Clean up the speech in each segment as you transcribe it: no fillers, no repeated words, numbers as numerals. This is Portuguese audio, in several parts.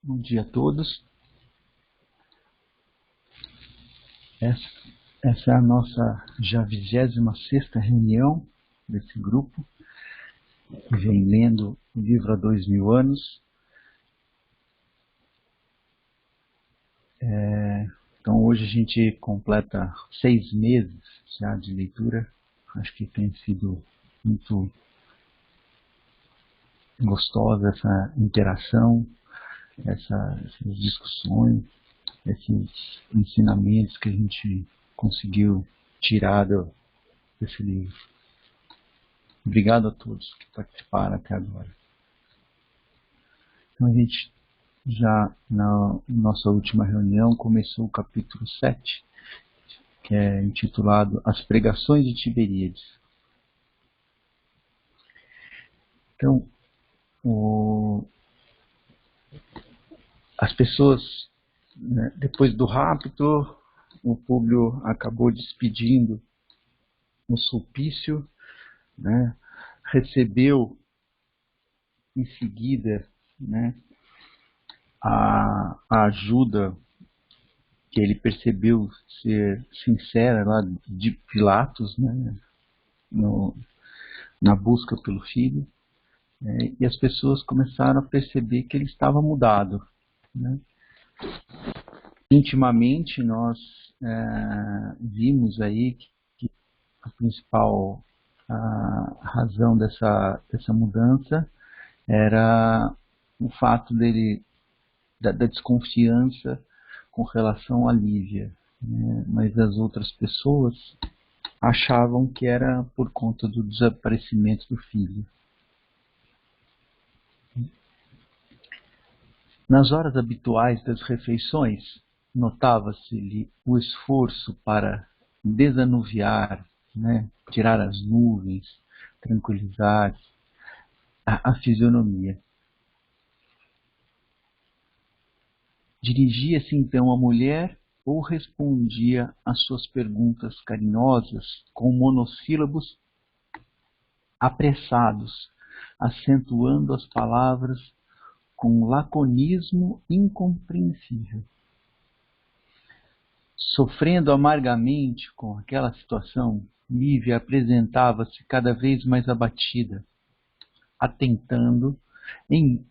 Bom dia a todos. Essa é a nossa já 26ª reunião desse grupo, que vem lendo o livro há 2000 anos. Então hoje a gente completa 6 meses já de leitura. Acho que tem sido muito gostosa essa interação, essas discussões, esses ensinamentos que a gente conseguiu tirar desse livro. Obrigado a todos que participaram até agora. Então a gente já na nossa última reunião começou o capítulo 7, que é intitulado As Pregações de Tiberíades. Então, as pessoas, né, depois do rapto, o Públio acabou despedindo o Sulpício, né, recebeu em seguida, né, a ajuda que ele percebeu ser sincera lá de Pilatos, né, na busca pelo filho, e as pessoas começaram a perceber que ele estava mudado, né. Intimamente nós vimos aí que a principal razão dessa mudança era o fato da desconfiança com relação a Lívia, né? Mas as outras pessoas achavam que era por conta do desaparecimento do filho. Nas horas habituais das refeições, notava-se-lhe o esforço para desanuviar, né? Tirar as nuvens, tranquilizar a fisionomia. Dirigia-se então à mulher ou respondia às suas perguntas carinhosas com monossílabos apressados, acentuando as palavras com um laconismo incompreensível. Sofrendo amargamente com aquela situação, Lívia apresentava-se cada vez mais abatida, tentando em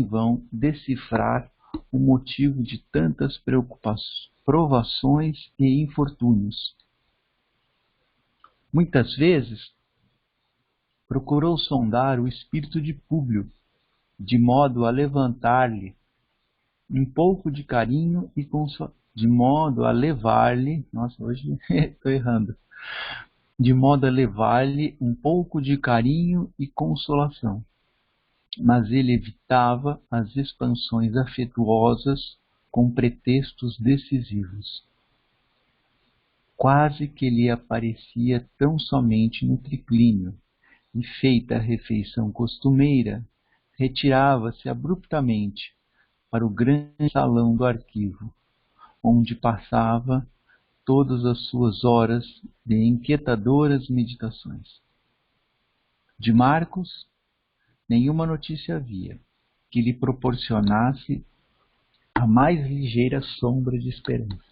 vão decifrar o motivo de tantas provações e infortúnios. Muitas vezes procurou sondar o espírito de Públio, de modo a levar-lhe um pouco de carinho e consolação, de modo a levar-lhe um pouco de carinho e consolação. Mas ele evitava as expansões afetuosas com pretextos decisivos. Quase que lhe aparecia tão somente no triclínio, e feita a refeição costumeira, retirava-se abruptamente para o grande salão do arquivo, onde passava todas as suas horas de inquietadoras meditações. De Marcos, nenhuma notícia havia que lhe proporcionasse a mais ligeira sombra de esperança.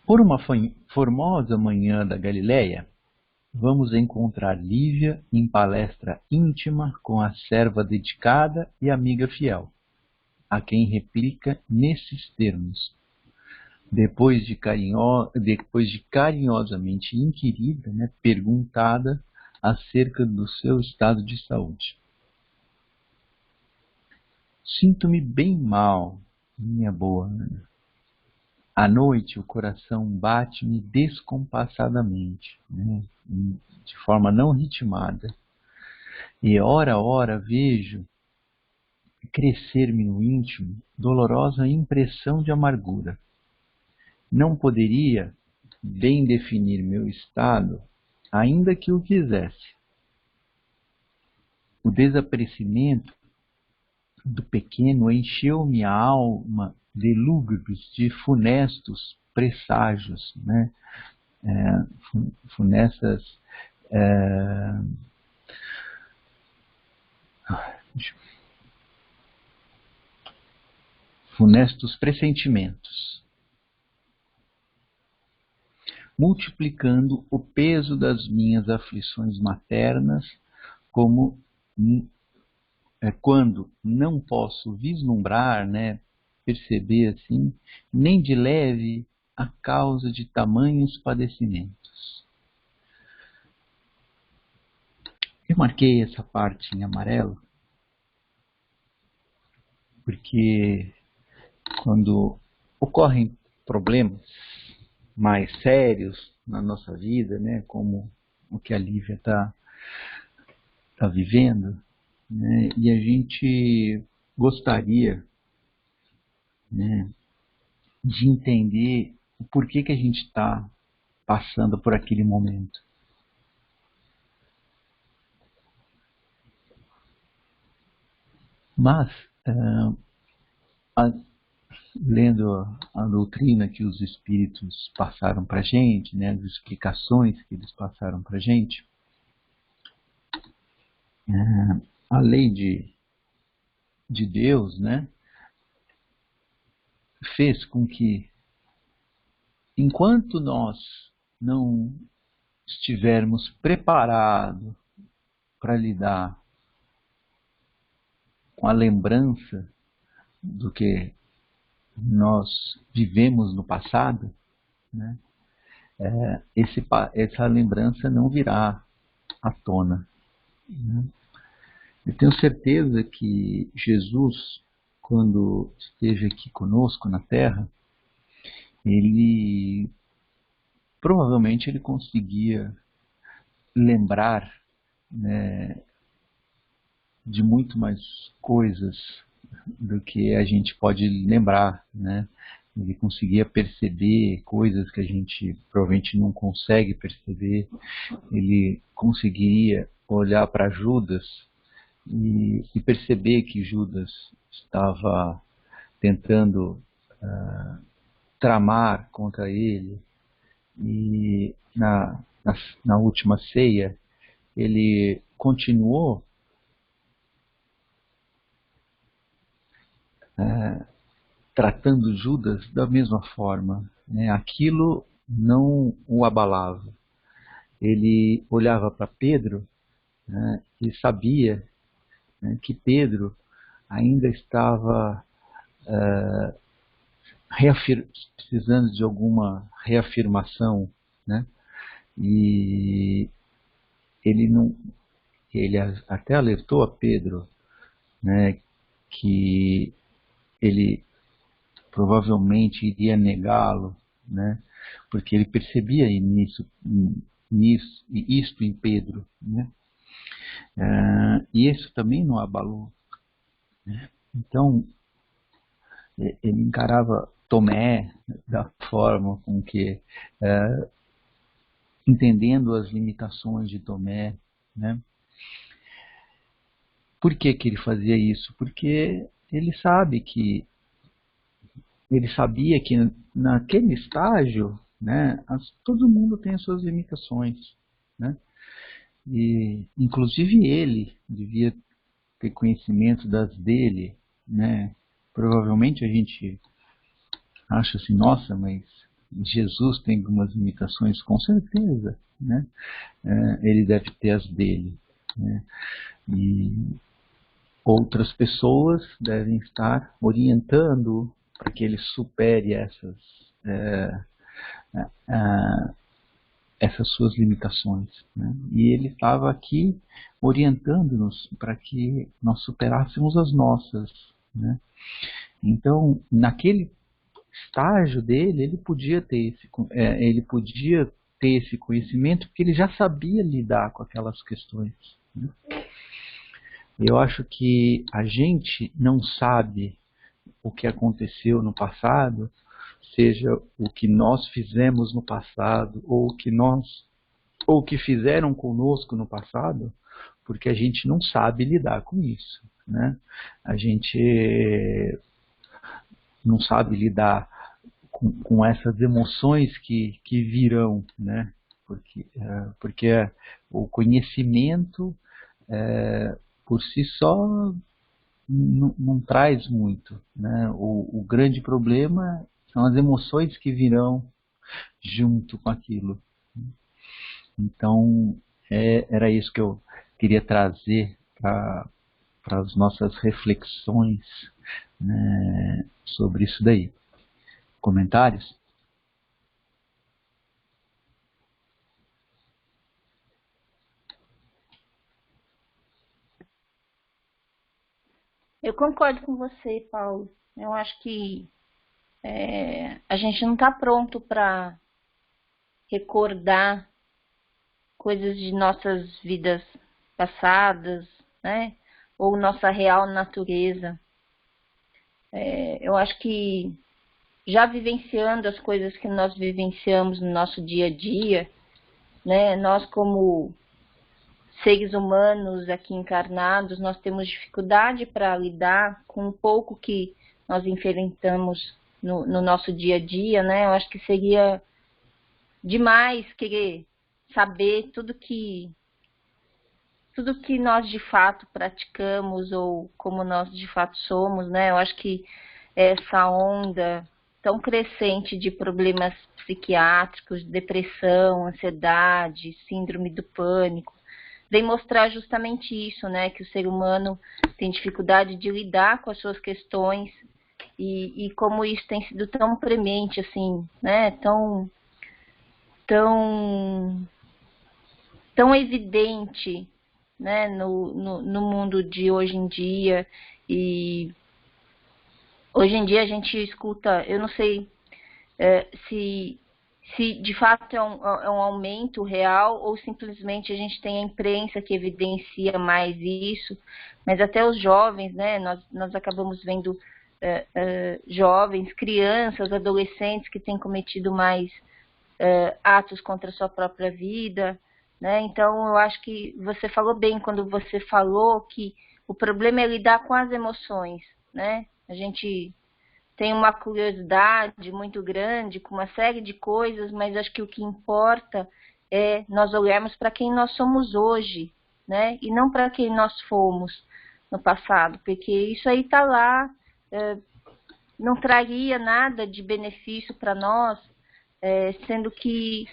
Por uma formosa manhã da Galileia, vamos encontrar Lívia em palestra íntima com a serva dedicada e amiga fiel, a quem replica nesses termos. Depois de carinhosamente inquirida, né, perguntada acerca do seu estado de saúde. Sinto-me bem mal, minha boa Ana. À noite o coração bate-me descompassadamente, né, de forma não ritmada, e hora a hora vejo crescer-me no íntimo dolorosa impressão de amargura. Não poderia bem definir meu estado, ainda que o quisesse. O desaparecimento do pequeno encheu-me a alma de lúgubres, de funestos presságios, né? Funestas É, funestos pressentimentos, multiplicando o peso das minhas aflições maternas, como quando não posso vislumbrar, né, perceber assim, nem de leve a causa de tamanhos padecimentos. Eu marquei essa parte em amarelo porque quando ocorrem problemas mais sérios na nossa vida, né, como o que a Lívia tá vivendo, né, e a gente gostaria, né, de entender o porquê que a gente está passando por aquele momento. Mas, lendo a doutrina que os espíritos passaram para a gente, né, as explicações que eles passaram para a gente, a lei de Deus, né, fez com que, enquanto nós não estivermos preparados para lidar com a lembrança do que nós vivemos no passado, né, essa lembrança não virá à tona. Né? Eu tenho certeza que Jesus, quando esteve aqui conosco na Terra, ele provavelmente ele conseguia lembrar, né, de muito mais coisas do que a gente pode lembrar, né? Ele conseguia perceber coisas que a gente provavelmente não consegue perceber. Ele conseguiria olhar para Judas e perceber que Judas estava tentando tramar contra ele. E na última ceia, ele continuou tratando Judas da mesma forma. Né? Aquilo não o abalava. Ele olhava para Pedro, né, e sabia, né, que Pedro ainda estava precisando de alguma reafirmação, né? E ele não, ele até alertou a Pedro, né, que ele provavelmente iria negá-lo, né? Porque ele percebia isto em Pedro, né? E isso também não abalou. Né? Então, ele encarava Tomé da forma com que, entendendo as limitações de Tomé, né? Por que ele fazia isso? Porque ele sabia que naquele estágio, né, todo mundo tem as suas limitações, né? E inclusive ele devia ter conhecimento das dele, né? Provavelmente a gente acha assim, nossa, mas Jesus tem algumas limitações, com certeza, né? Ele deve ter as dele, né? E outras pessoas devem estar orientando para que ele supere essas suas limitações. Né? E ele estava aqui orientando-nos para que nós superássemos as nossas. Né? Então, naquele estágio dele, ele podia ter esse conhecimento porque ele já sabia lidar com aquelas questões. Né? Eu acho que a gente não sabe o que aconteceu no passado, seja o que nós fizemos no passado ou o que fizeram conosco no passado, porque a gente não sabe lidar com isso, né? A gente não sabe lidar com essas emoções que virão, né? Porque O conhecimento, por si só, não traz muito, né? O grande problema são as emoções que virão junto com aquilo. Então, era isso que eu queria trazer para as nossas reflexões, né, sobre isso daí. Comentários? Eu concordo com você, Paulo. Eu acho que a gente não está pronto para recordar coisas de nossas vidas passadas, né? Ou nossa real natureza. Eu acho que já vivenciando as coisas que nós vivenciamos no nosso dia a dia, né? Nós como seres humanos aqui encarnados, nós temos dificuldade para lidar com um pouco que nós enfrentamos no nosso dia a dia, né? Eu acho que seria demais querer saber tudo que nós de fato praticamos ou como nós de fato somos, né? Eu acho que essa onda tão crescente de problemas psiquiátricos, depressão, ansiedade, síndrome do pânico, vem mostrar justamente isso, né? Que o ser humano tem dificuldade de lidar com as suas questões e como isso tem sido tão premente, assim, né? Tão, tão evidente, né? No mundo de hoje em dia. E hoje em dia a gente escuta, eu não sei se de fato é um aumento real ou simplesmente a gente tem a imprensa que evidencia mais isso, mas até os jovens, né? Nós acabamos vendo jovens, crianças, adolescentes que têm cometido mais atos contra a sua própria vida, né? Então eu acho que você falou bem quando você falou que o problema é lidar com as emoções, né? A gente tem uma curiosidade muito grande com uma série de coisas, mas acho que o que importa é nós olharmos para quem nós somos hoje, né? E não para quem nós fomos no passado, porque isso aí está lá, não traria nada de benefício para nós, sendo que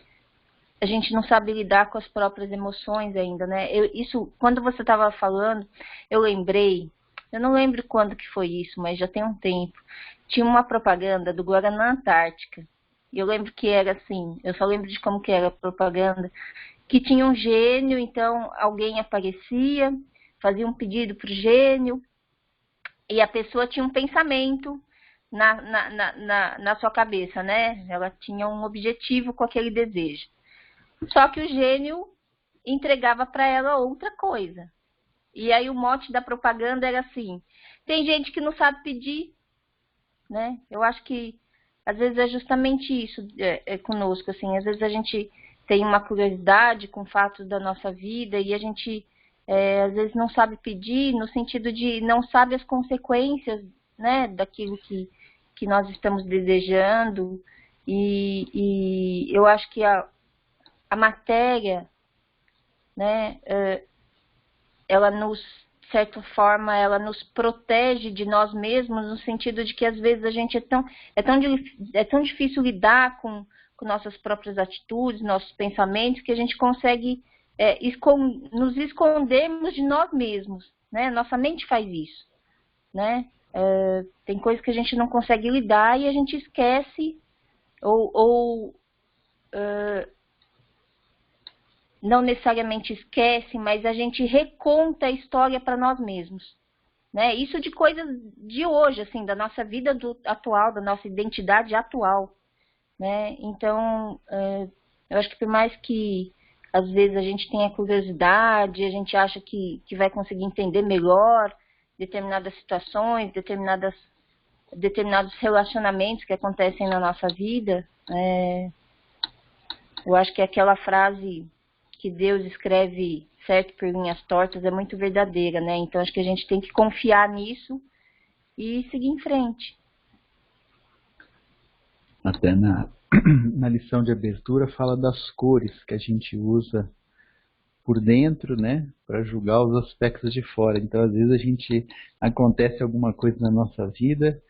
a gente não sabe lidar com as próprias emoções ainda, né? Isso, quando você estava falando, eu lembrei, eu não lembro quando que foi isso, mas já tem um tempo. Tinha uma propaganda do Guaraná Antártica. E eu lembro que era assim, eu só lembro de como que era a propaganda, que tinha um gênio, então alguém aparecia, fazia um pedido para o gênio, e a pessoa tinha um pensamento na sua cabeça, né? Ela tinha um objetivo com aquele desejo. Só que o gênio entregava para ela outra coisa. E aí o mote da propaganda era assim: tem gente que não sabe pedir, né? Eu acho que às vezes é justamente isso conosco, assim. Às vezes a gente tem uma curiosidade com fatos da nossa vida e a gente às vezes não sabe pedir no sentido de não sabe as consequências, né? Daquilo que nós estamos desejando. E eu acho que a matéria, né, ela nos, de certa forma, ela nos protege de nós mesmos, no sentido de que às vezes a gente é tão difícil lidar com nossas próprias atitudes, nossos pensamentos, que a gente consegue nos escondermos de nós mesmos, né? Nossa mente faz isso, né? Tem coisas que a gente não consegue lidar e a gente esquece ou não necessariamente esquece, mas a gente reconta a história para nós mesmos, né? Isso de coisas de hoje, assim, da nossa vida atual, da nossa identidade atual, né? Então, eu acho que por mais que às vezes a gente tenha curiosidade, a gente acha que vai conseguir entender melhor determinadas situações, determinados relacionamentos que acontecem na nossa vida, eu acho que aquela frase que Deus escreve certo por linhas tortas é muito verdadeira, né? Então acho que a gente tem que confiar nisso e seguir em frente. Até na lição de abertura fala das cores que a gente usa por dentro, né, para julgar os aspectos de fora. Então, às vezes acontece alguma coisa na nossa vida,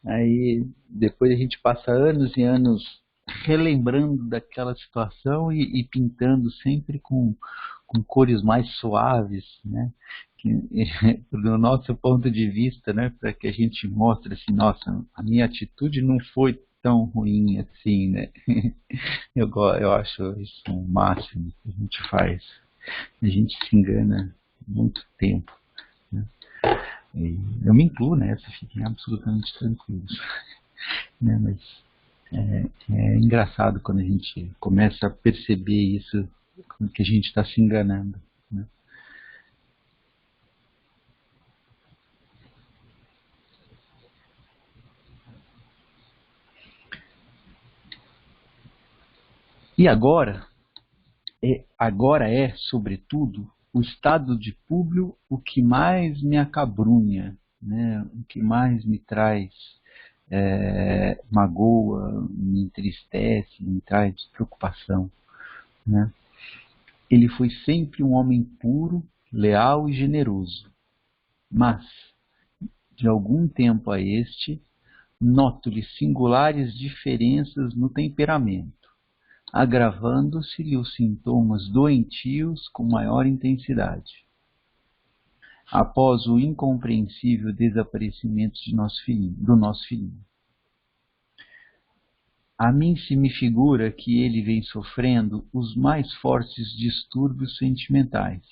aí depois a gente passa anos e anos relembrando daquela situação e pintando sempre com cores mais suaves, né? Que, do nosso ponto de vista, né? Para que a gente mostre assim, nossa, a minha atitude não foi tão ruim assim, né? Eu acho isso o máximo que a gente faz. A gente se engana muito tempo, né? E eu me incluo nessa, fiquem absolutamente tranquilos, né? Mas é engraçado quando a gente começa a perceber isso, que a gente está se enganando, né? E agora é, sobretudo, o estado de Públio o que mais me acabrunha, né? O que mais me traz magoa, me entristece, me traz preocupação, né? Ele foi sempre um homem puro, leal e generoso, mas, de algum tempo a este, noto-lhe singulares diferenças no temperamento, agravando-se-lhe os sintomas doentios com maior intensidade. Após o incompreensível desaparecimento do nosso filhinho. A mim se me figura que ele vem sofrendo os mais fortes distúrbios sentimentais,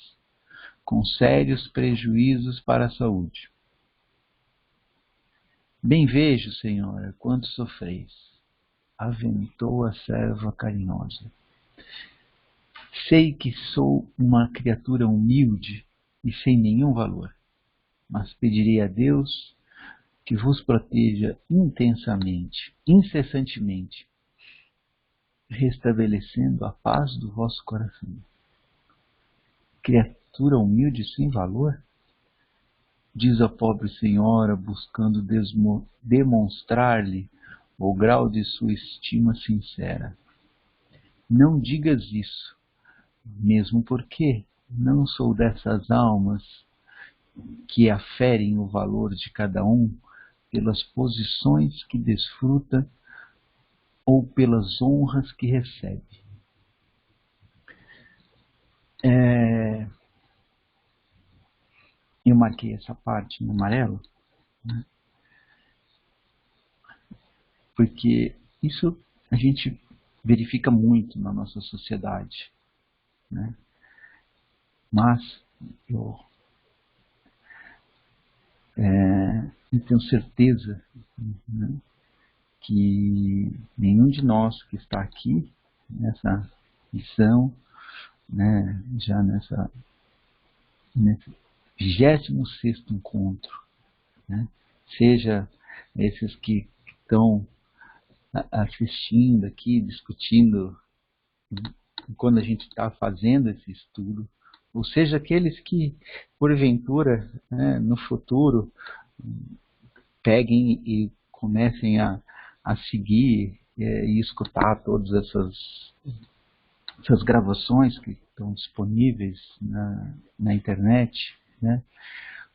com sérios prejuízos para a saúde. Bem vejo, senhora, quanto sofreis, aventou a serva carinhosa. Sei que sou uma criatura humilde e sem nenhum valor, mas pedirei a Deus que vos proteja intensamente, incessantemente, restabelecendo a paz do vosso coração. Criatura humilde sem valor? Diz a pobre senhora, buscando demonstrar-lhe o grau de sua estima sincera. Não digas isso, mesmo porque não sou dessas almas que aferem o valor de cada um pelas posições que desfruta ou pelas honras que recebe. Eu marquei essa parte em amarelo, né, porque isso a gente verifica muito na nossa sociedade, né? Mas eu tenho certeza, né, que nenhum de nós que está aqui nessa missão, né, já nesse 26º encontro, né, seja esses que estão assistindo aqui, discutindo quando a gente está fazendo esse estudo, ou seja, aqueles que, porventura, né, no futuro, peguem e comecem a seguir e escutar todas essas gravações que estão disponíveis na internet, né?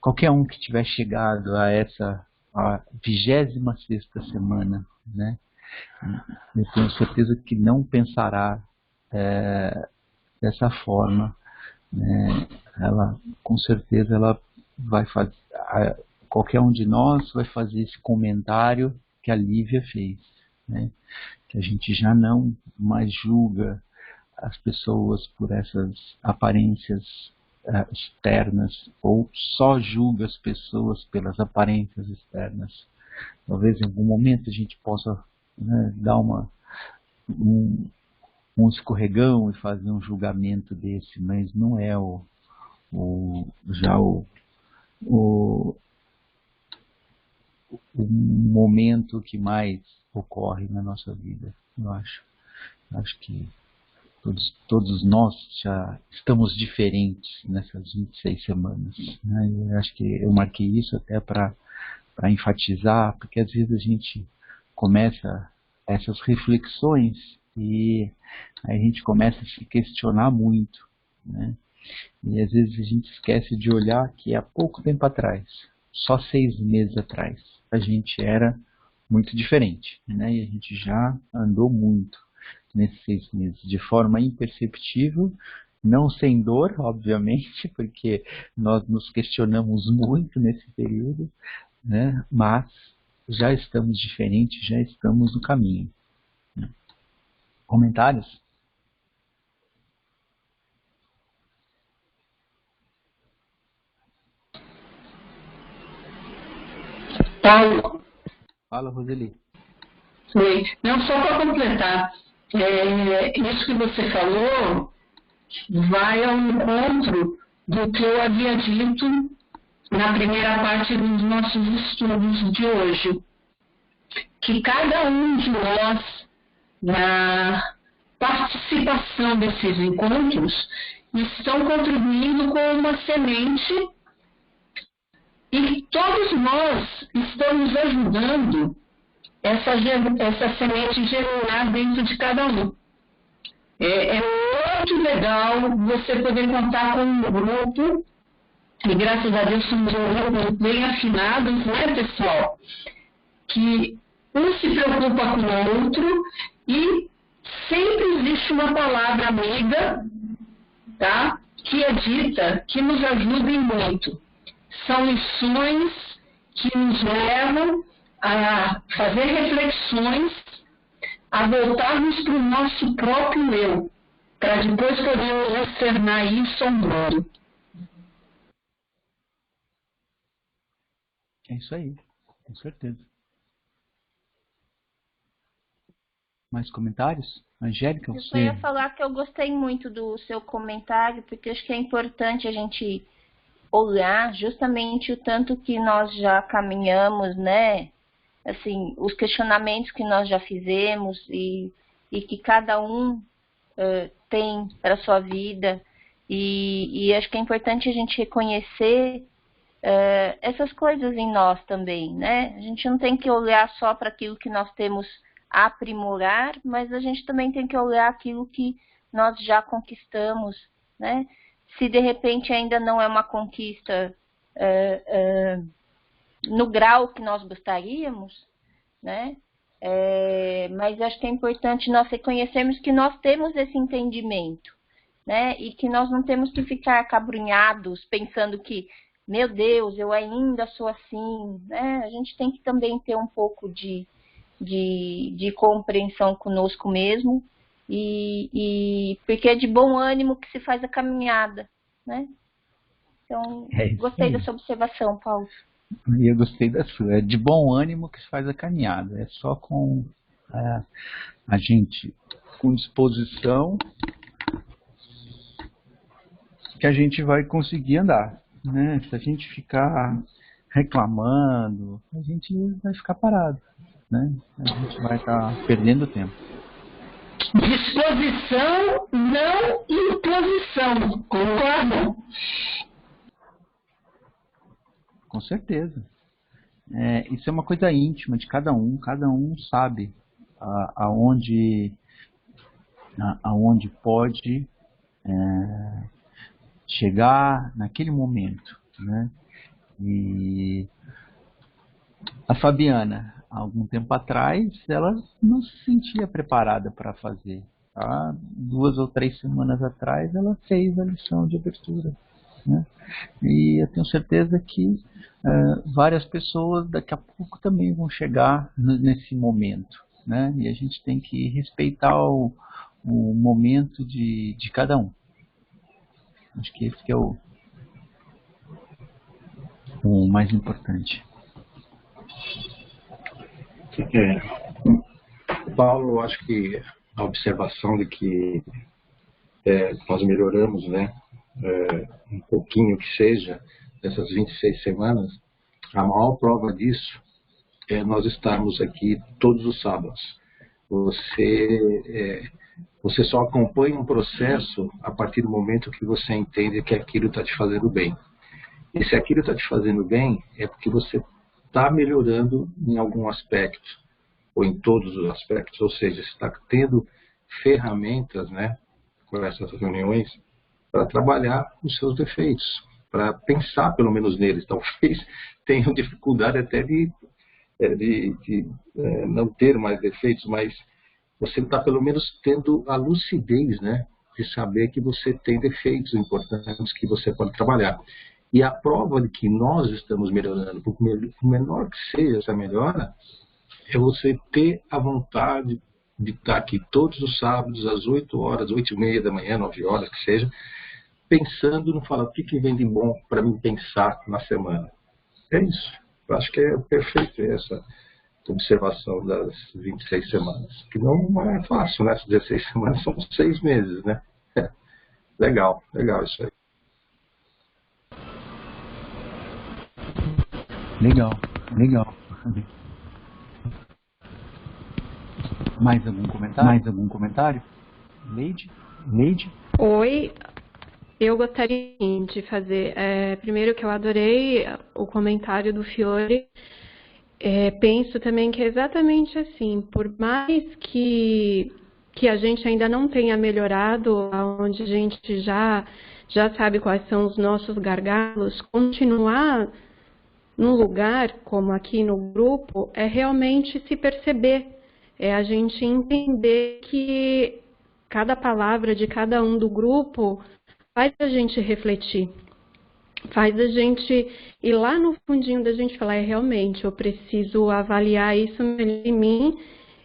Qualquer um que tiver chegado a 26ª semana, né? Eu tenho certeza que não pensará dessa forma, né? Ela, com certeza, ela vai fazer, qualquer um de nós vai fazer esse comentário que a Lívia fez, né? Que a gente já não mais julga as pessoas por essas aparências externas, ou só julga as pessoas pelas aparências externas. Talvez em algum momento a gente possa, né, dar um escorregão e fazer um julgamento desse, mas não é o momento que mais ocorre na nossa vida, eu acho. Acho que todos nós já estamos diferentes nessas 26 semanas, né? Eu acho que eu marquei isso até para enfatizar, porque às vezes a gente começa essas reflexões e aí a gente começa a se questionar muito, né? E às vezes a gente esquece de olhar que há pouco tempo atrás, só 6 meses atrás, a gente era muito diferente, né? E a gente já andou muito nesses 6 meses, de forma imperceptível, não sem dor, obviamente, porque nós nos questionamos muito nesse período, né? Mas já estamos diferentes, já estamos no caminho. Comentários? Paulo, Fala, Roseli. oi. Não, só para completar, isso que você falou vai ao encontro do que eu havia dito na primeira parte dos nossos estudos de hoje, que cada um de nós, na participação desses encontros, estão contribuindo com uma semente e todos nós estamos ajudando essa semente germinar dentro de cada um. É muito legal você poder contar com um grupo, e graças a Deus somos um grupo bem afinados, né, pessoal? Que um se preocupa com o outro e sempre existe uma palavra amiga, tá? Que é dita, que nos ajudem muito. São lições que nos levam a fazer reflexões, a voltarmos para o nosso próprio eu, para depois podermos externar isso ao mundo. É isso aí, com certeza. Mais comentários? Angélica, Eu só você... ia falar que eu gostei muito do seu comentário, porque acho que é importante a gente olhar justamente o tanto que nós já caminhamos, né? Assim, os questionamentos que nós já fizemos e que cada um tem para a sua vida. E acho que é importante a gente reconhecer essas coisas em nós também, né? A gente não tem que olhar só para aquilo que nós temos a aprimorar, mas a gente também tem que olhar aquilo que nós já conquistamos, né? Se de repente ainda não é uma conquista no grau que nós gostaríamos, né? Mas acho que é importante nós reconhecermos que nós temos esse entendimento, né? E que nós não temos que ficar acabrunhados pensando que, meu Deus, eu ainda sou assim, né? A gente tem que também ter um pouco de compreensão conosco mesmo, e porque é de bom ânimo que se faz a caminhada, né? Então, gostei dessa observação, Paulo. E eu gostei da sua. É de bom ânimo que se faz a caminhada. É só com a gente com disposição que a gente vai conseguir andar, né? Se a gente ficar reclamando, a gente vai ficar parado, né? A gente vai estar perdendo tempo. Disposição, não imposição, concorda? Com certeza. Isso é uma coisa íntima de cada um sabe aonde pode chegar naquele momento, né? E a Fabiana, há algum tempo atrás, ela não se sentia preparada para fazer. Há 2 ou 3 semanas atrás, ela fez a lição de abertura, né? E eu tenho certeza que várias pessoas daqui a pouco também vão chegar nesse momento, né? E a gente tem que respeitar o momento de cada um. Acho que esse que é o mais importante. Paulo, acho que a observação de que nós melhoramos, né, um pouquinho que seja, dessas 26 semanas, a maior prova disso é nós estarmos aqui todos os sábados. Você só acompanha um processo a partir do momento que você entende que aquilo está te fazendo bem. E se aquilo está te fazendo bem, é porque você está melhorando em algum aspecto, ou em todos os aspectos, ou seja, você está tendo ferramentas, né, com essas reuniões, para trabalhar os seus defeitos, para pensar pelo menos neles. Talvez tenham dificuldade até de não ter mais defeitos, mas você está pelo menos tendo a lucidez, né, de saber que você tem defeitos importantes que você pode trabalhar. E a prova de que nós estamos melhorando, por menor que seja essa melhora, é você ter a vontade de estar aqui todos os sábados, às 8 horas, 8h30 da manhã, 9 horas, que seja, pensando no falar o que vem de bom para mim pensar na semana. É isso. Eu acho que é perfeito essa observação das 26 semanas. Que não é fácil, né? Essas 16 semanas são 6 meses, né? Legal, legal isso aí. Legal, legal. Mais algum comentário? Mais algum comentário? Leide? Leide? Oi, eu gostaria de fazer. Primeiro que eu adorei o comentário do Fiore. Penso também que é exatamente assim. Por mais que a gente ainda não tenha melhorado, onde a gente já sabe quais são os nossos gargalos, continuar num lugar como aqui no grupo é realmente se perceber. É a gente entender que cada palavra de cada um do grupo faz a gente refletir, faz a gente ir lá no fundinho da gente falar, realmente, eu preciso avaliar isso melhor em mim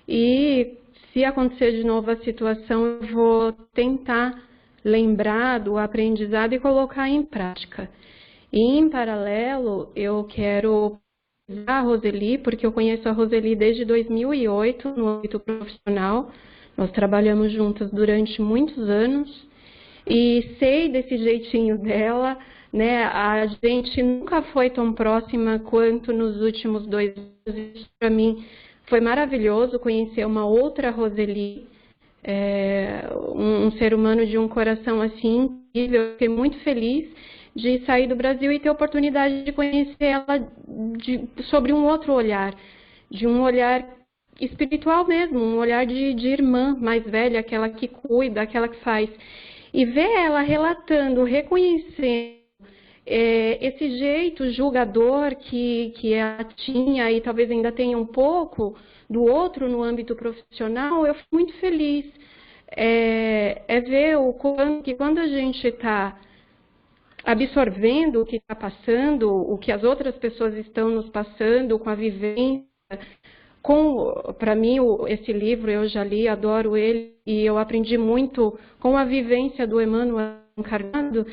e se acontecer de novo a situação, eu vou tentar lembrar do aprendizado e colocar em prática. E em paralelo, eu quero a Roseli, porque eu conheço a Roseli desde 2008 no âmbito profissional. Nós trabalhamos juntas durante muitos anos e sei desse jeitinho dela, né? A gente nunca foi tão próxima quanto nos últimos 2 anos. Para mim foi maravilhoso conhecer uma outra Roseli, um ser humano de um coração assim incrível. Eu fiquei muito feliz de sair do Brasil e ter a oportunidade de conhecer ela sobre um outro olhar, de um olhar espiritual mesmo, um olhar de irmã mais velha, aquela que cuida, aquela que faz. E ver ela relatando, reconhecendo esse jeito julgador que ela tinha e talvez ainda tenha um pouco do outro no âmbito profissional, eu fico muito feliz. Ver que quando a gente está absorvendo o que está passando, o que as outras pessoas estão nos passando, com a vivência. Para mim, esse livro eu já li, adoro ele, e eu aprendi muito com a vivência do Emmanuel encarnado.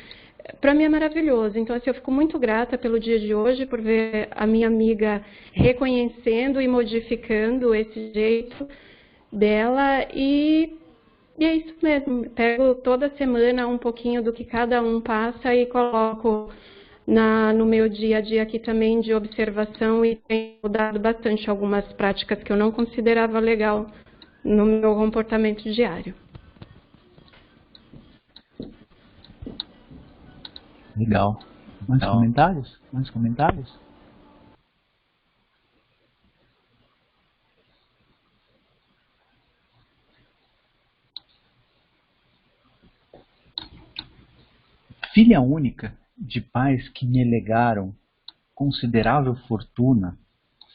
Para mim é maravilhoso. Então, assim, eu fico muito grata pelo dia de hoje, por ver a minha amiga reconhecendo e modificando esse jeito dela e é isso mesmo, pego toda semana um pouquinho do que cada um passa e coloco no meu dia a dia aqui também de observação e tenho mudado bastante algumas práticas que eu não considerava legal no meu comportamento diário. Legal. Mais comentários? Mais comentários? Filha única de pais que me legaram considerável fortuna,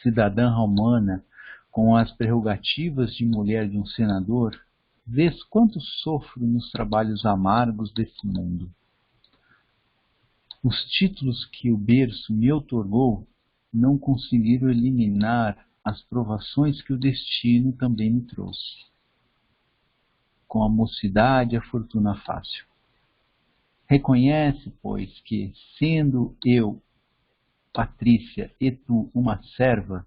cidadã romana, com as prerrogativas de mulher de um senador, vês quanto sofro nos trabalhos amargos desse mundo. Os títulos que o berço me outorgou não conseguiram eliminar as provações que o destino também me trouxe. Com a mocidade a fortuna fácil. Reconhece, pois, que, sendo eu, Patrícia, e tu uma serva,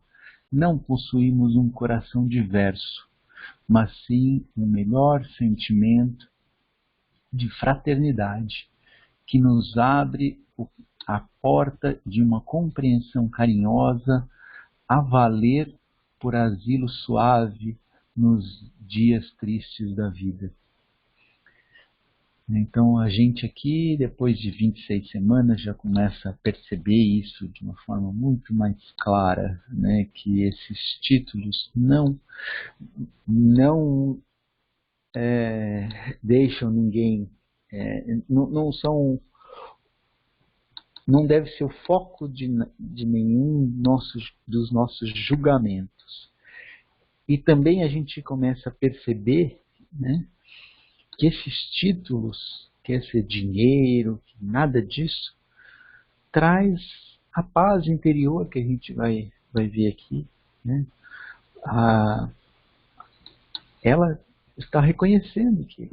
não possuímos um coração diverso, mas sim um melhor sentimento de fraternidade, que nos abre a porta de uma compreensão carinhosa a valer por asilo suave nos dias tristes da vida. Então a gente aqui, depois de 26 semanas, já começa a perceber isso de uma forma muito mais clara, né? Que esses títulos não deixam ninguém não deve ser o foco de nenhum dos nossos julgamentos. E também a gente começa a perceber, né, que esses títulos, que esse dinheiro, que nada disso, traz a paz interior que a gente vai ver aqui, né? Ela está reconhecendo que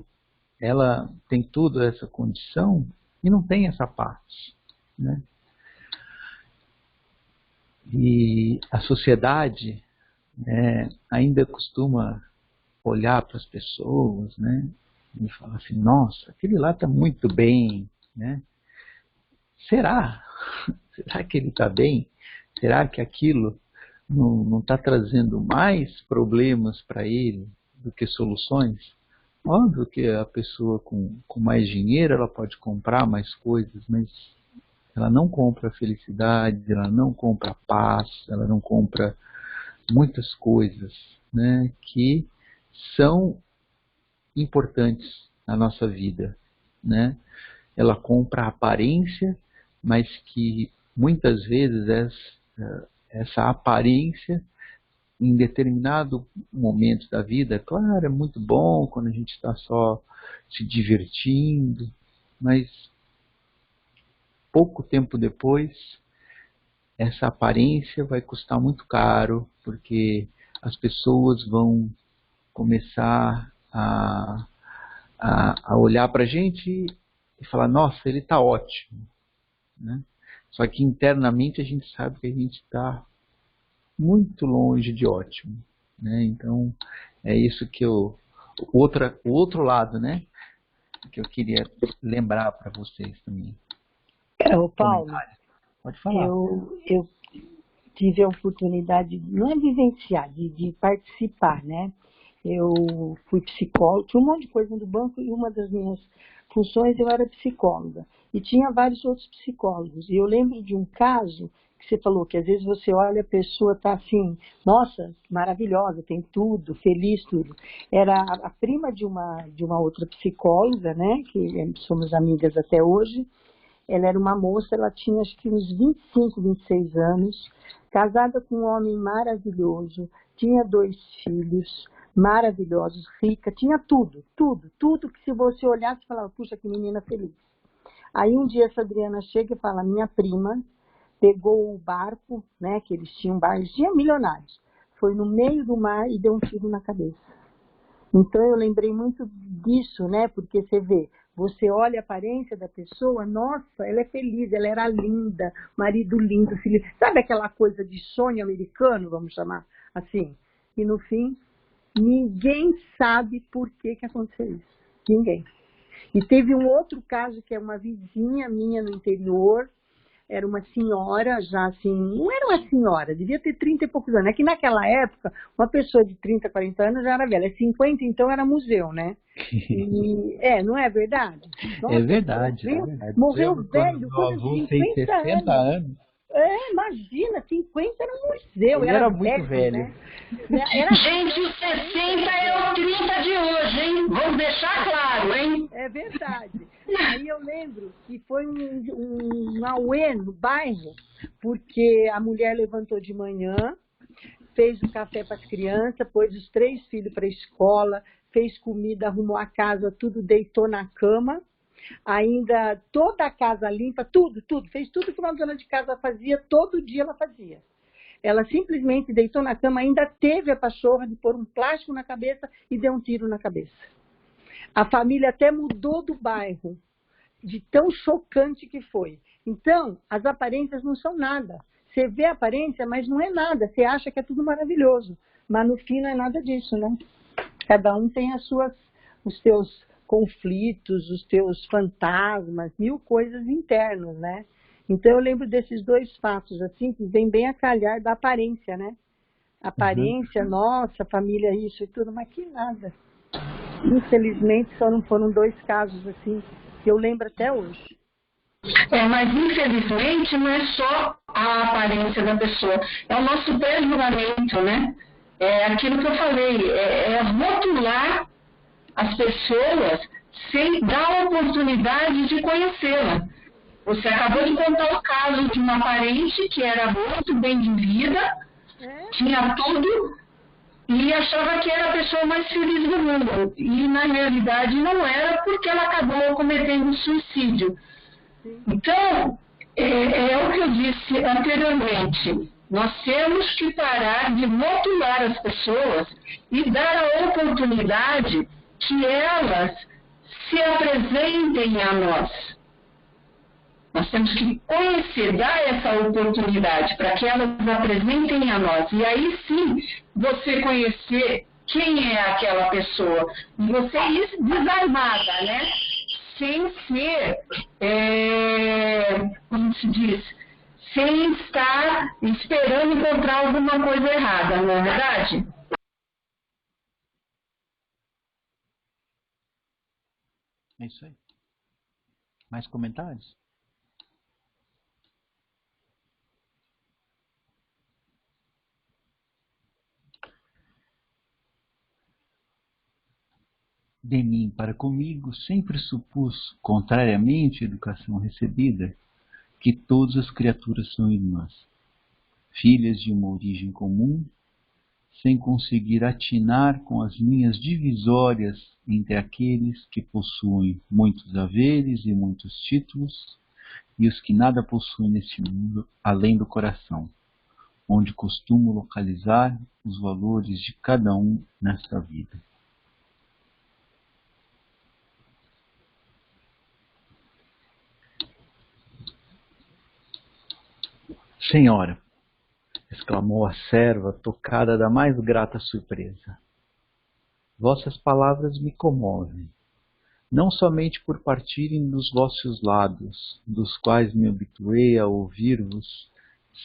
ela tem toda essa condição e não tem essa paz, né? E a sociedade, né, ainda costuma olhar para as pessoas, né, e falar assim, nossa, aquele lá está muito bem, né? Será? Será que ele está bem? Será que aquilo não está trazendo mais problemas para ele do que soluções? Óbvio que a pessoa com mais dinheiro, ela pode comprar mais coisas, mas ela não compra felicidade, ela não compra paz, ela não compra muitas coisas, né, que são importantes na nossa vida, né? Ela compra a aparência, mas que muitas vezes essa aparência, em determinado momento da vida, claro, é muito bom quando a gente está só se divertindo, mas pouco tempo depois, essa aparência vai custar muito caro, porque as pessoas vão começar a olhar para a gente e falar, nossa, ele está ótimo, né? Só que internamente a gente sabe que a gente está muito longe de ótimo, né? Então, é isso que o outro lado, né, que eu queria lembrar para vocês também. O Paulo, pode falar. Eu tive a oportunidade, não é vivenciar, de participar, né? Eu fui psicóloga, tinha um monte de coisa no banco e uma das minhas funções eu era psicóloga. E tinha vários outros psicólogos. E eu lembro de um caso que você falou que às vezes você olha a pessoa está assim, nossa, maravilhosa, tem tudo, feliz, tudo. Era a prima de uma outra psicóloga, né, que somos amigas até hoje. Ela era uma moça, ela tinha acho que uns 25, 26 anos, casada com um homem maravilhoso, tinha 2 filhos maravilhosos, rica, tinha tudo que se você olhasse, falava, puxa, que menina feliz. Aí um dia essa Adriana chega e fala, minha prima pegou o barco, né, que eles tinham barcos, tinham milionários, foi no meio do mar e deu um tiro na cabeça. Então eu lembrei muito disso, né, porque você vê, você olha a aparência da pessoa, nossa, ela é feliz, ela era linda, marido lindo, filho, sabe aquela coisa de sonho americano, vamos chamar assim? E no fim, ninguém sabe por que aconteceu isso, ninguém. E teve um outro caso que é uma vizinha minha no interior, era uma senhora, já assim, não era uma senhora, devia ter 30 e poucos anos. É que naquela época, uma pessoa de 30, 40 anos já era velha. 50, então, era museu, né? E, não é verdade? Nossa, é verdade, é verdade. Morreu velho, quando 50 anos. Imagina, 50 era um museu. Ele era muito velho. Né? Gente, o 60 é o 30 de hoje, hein? Vamos deixar claro, hein? É verdade. Aí eu lembro que foi um auê no bairro, porque a mulher levantou de manhã, fez o café para as crianças, pôs os 3 filhos para a escola, fez comida, arrumou a casa, tudo, deitou na cama. Ainda toda a casa limpa, tudo, fez tudo que uma dona de casa fazia, todo dia ela fazia. Ela simplesmente deitou na cama, ainda teve a pachorra de pôr um plástico na cabeça e deu um tiro na cabeça. A família até mudou do bairro, de tão chocante que foi. Então, as aparências não são nada. Você vê a aparência, mas não é nada. Você acha que é tudo maravilhoso. Mas no fim não é nada disso, né? Cada um tem os seus conflitos, os teus fantasmas, 1000 coisas internas, né? Então eu lembro desses 2 fatos, assim, que vem bem a calhar da aparência, né? Aparência, nossa, família, isso e tudo, mas que nada. Infelizmente só não foram 2 casos, assim, que eu lembro até hoje. Mas infelizmente não é só a aparência da pessoa, é o nosso pré-julgamento, né? É aquilo que eu falei, é rotular as pessoas sem dar a oportunidade de conhecê-la. Você acabou de contar o caso de uma parente que era muito bem de vida, tinha tudo e achava que era a pessoa mais feliz do mundo. E na realidade não era, porque ela acabou cometendo suicídio. Então, é o que eu disse anteriormente. Nós temos que parar de rotular as pessoas e dar a oportunidade que elas se apresentem a nós. Nós temos que conhecer, dar essa oportunidade para que elas apresentem a nós. E aí sim, você conhecer quem é aquela pessoa. E você ir desarmada, né? Sem ser, como se diz, sem estar esperando encontrar alguma coisa errada, não é verdade? É isso aí. Mais comentários? De mim para comigo, sempre supus, contrariamente à educação recebida, que todas as criaturas são irmãs, filhas de uma origem comum, sem conseguir atinar com as linhas divisórias entre aqueles que possuem muitos haveres e muitos títulos, e os que nada possuem neste mundo, além do coração, onde costumo localizar os valores de cada um nesta vida. Senhora, exclamou a serva, tocada da mais grata surpresa, vossas palavras me comovem, não somente por partirem dos vossos lábios, dos quais me habituei a ouvir-vos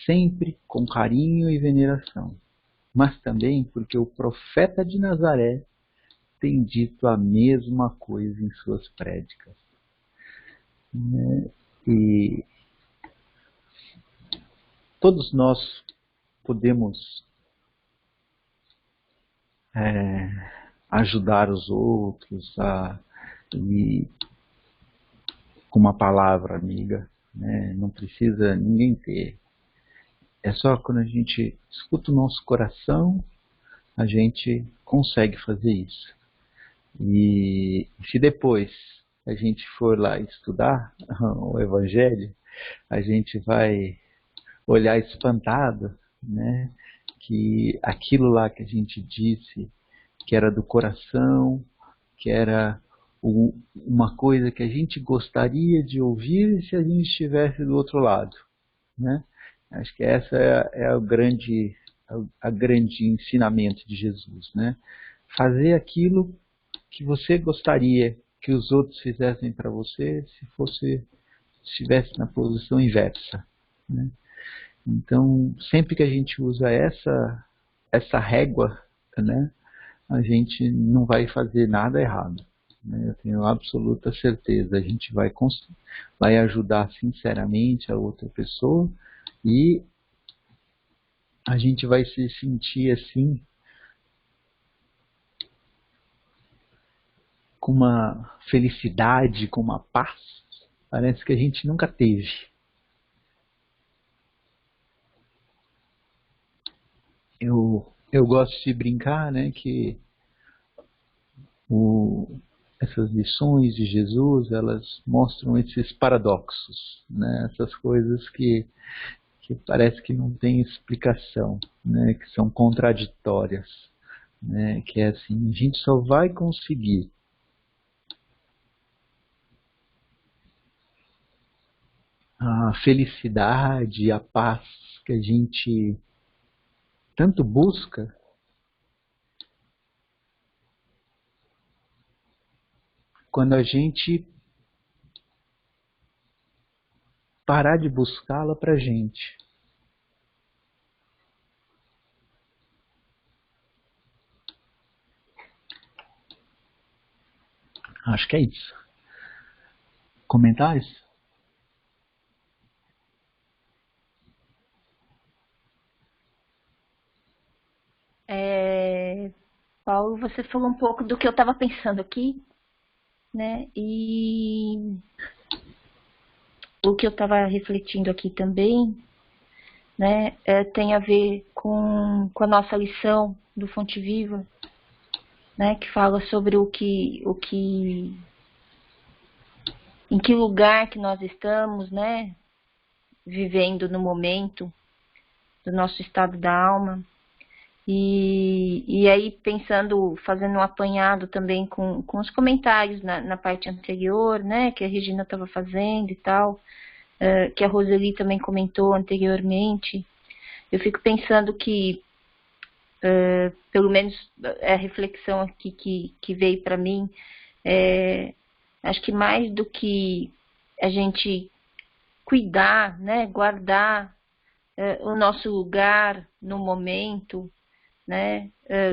sempre com carinho e veneração, mas também porque o profeta de Nazaré tem dito a mesma coisa em suas prédicas. E todos nós podemos ajudar os outros com uma palavra amiga, né? Não precisa ninguém ter. É só quando a gente escuta o nosso coração, a gente consegue fazer isso. E se depois a gente for lá estudar o Evangelho, a gente vai olhar espantado, né, que aquilo lá que a gente disse, que era do coração, que era uma coisa que a gente gostaria de ouvir se a gente estivesse do outro lado, né? Acho que essa é o grande ensinamento de Jesus, né? Fazer aquilo que você gostaria que os outros fizessem para você se estivesse na posição inversa, né? Então, sempre que a gente usa essa régua, né, a gente não vai fazer nada errado, né? Eu tenho absoluta certeza. A gente vai ajudar sinceramente a outra pessoa e a gente vai se sentir assim, com uma felicidade, com uma paz, parece que a gente nunca teve. Eu gosto de brincar, né, que essas lições de Jesus, elas mostram esses paradoxos, né, essas coisas que parece que não tem explicação, né, que são contraditórias, né, que é assim, a gente só vai conseguir a felicidade, a paz que a gente tanto busca quando a gente parar de buscá-la para a gente. Acho que é isso. Comentários? Paulo, você falou um pouco do que eu estava pensando aqui. né? E o que eu estava refletindo aqui também, né, tem a ver com a nossa lição do Fonte Viva, né, que fala sobre em que lugar que nós estamos, né, vivendo no momento do nosso estado da alma. E aí pensando, fazendo um apanhado também com os comentários na parte anterior, né, que a Regina estava fazendo e tal, que a Roseli também comentou anteriormente, eu fico pensando que, pelo menos a reflexão aqui que veio para mim, acho que mais do que a gente cuidar, né, guardar o nosso lugar no momento, né,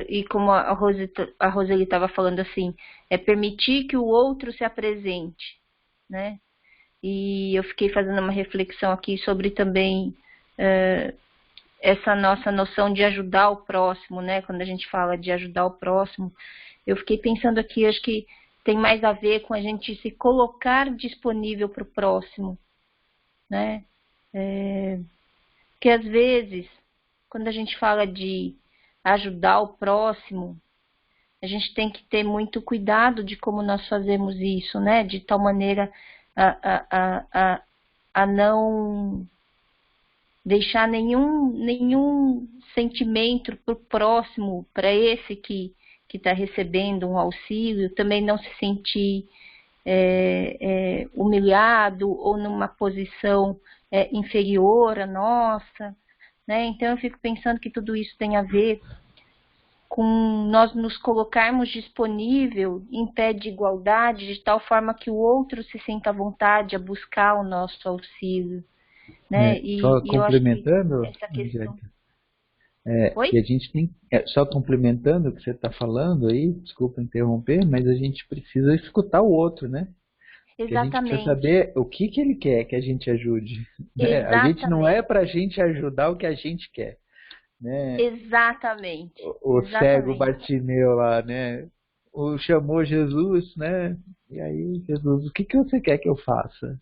e como a Roseli estava falando assim, é permitir que o outro se apresente, né, e eu fiquei fazendo uma reflexão aqui sobre também essa nossa noção de ajudar o próximo, né, quando a gente fala de ajudar o próximo, eu fiquei pensando aqui, acho que tem mais a ver com a gente se colocar disponível para o próximo, né, porque às vezes, quando a gente fala de ajudar o próximo, a gente tem que ter muito cuidado de como nós fazemos isso, né? De tal maneira a não deixar nenhum sentimento para o próximo, para esse que está recebendo um auxílio, também não se sentir humilhado ou numa posição inferior à nossa, né? Então eu fico pensando que tudo isso tem a ver com nós nos colocarmos disponível em pé de igualdade, de tal forma que o outro se sinta à vontade a buscar o nosso auxílio, né? Só e eu acho que complementando, essa questão... Angélica, Oi? que a gente tem, só complementando o que você está falando aí, desculpa interromper, mas a gente precisa escutar o outro, né? Porque a gente precisa Exatamente. saber o que ele quer que a gente ajude, né? A gente não Exatamente. é para a gente ajudar o que a gente quer, né? Exatamente. O cego Exatamente. Bartimeu lá, né? Chamou Jesus, né? E aí, Jesus, o que você quer que eu faça?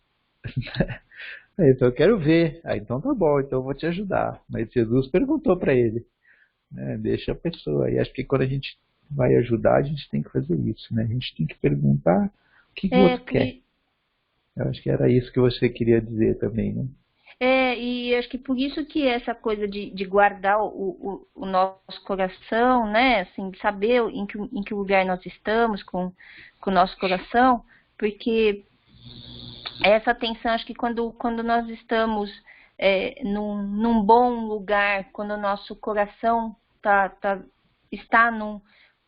Então eu quero ver. Então tá bom, então eu vou te ajudar. Mas Jesus perguntou para ele, né? Deixa a pessoa. E acho que quando a gente vai ajudar, a gente tem que fazer isso, né? A gente tem que perguntar o que o outro quer. Eu acho que era isso que você queria dizer também, né? E acho que por isso que essa coisa de guardar o nosso coração, né, assim, de saber em que lugar nós estamos com o nosso coração, porque essa atenção, acho que quando nós estamos num bom lugar, quando o nosso coração está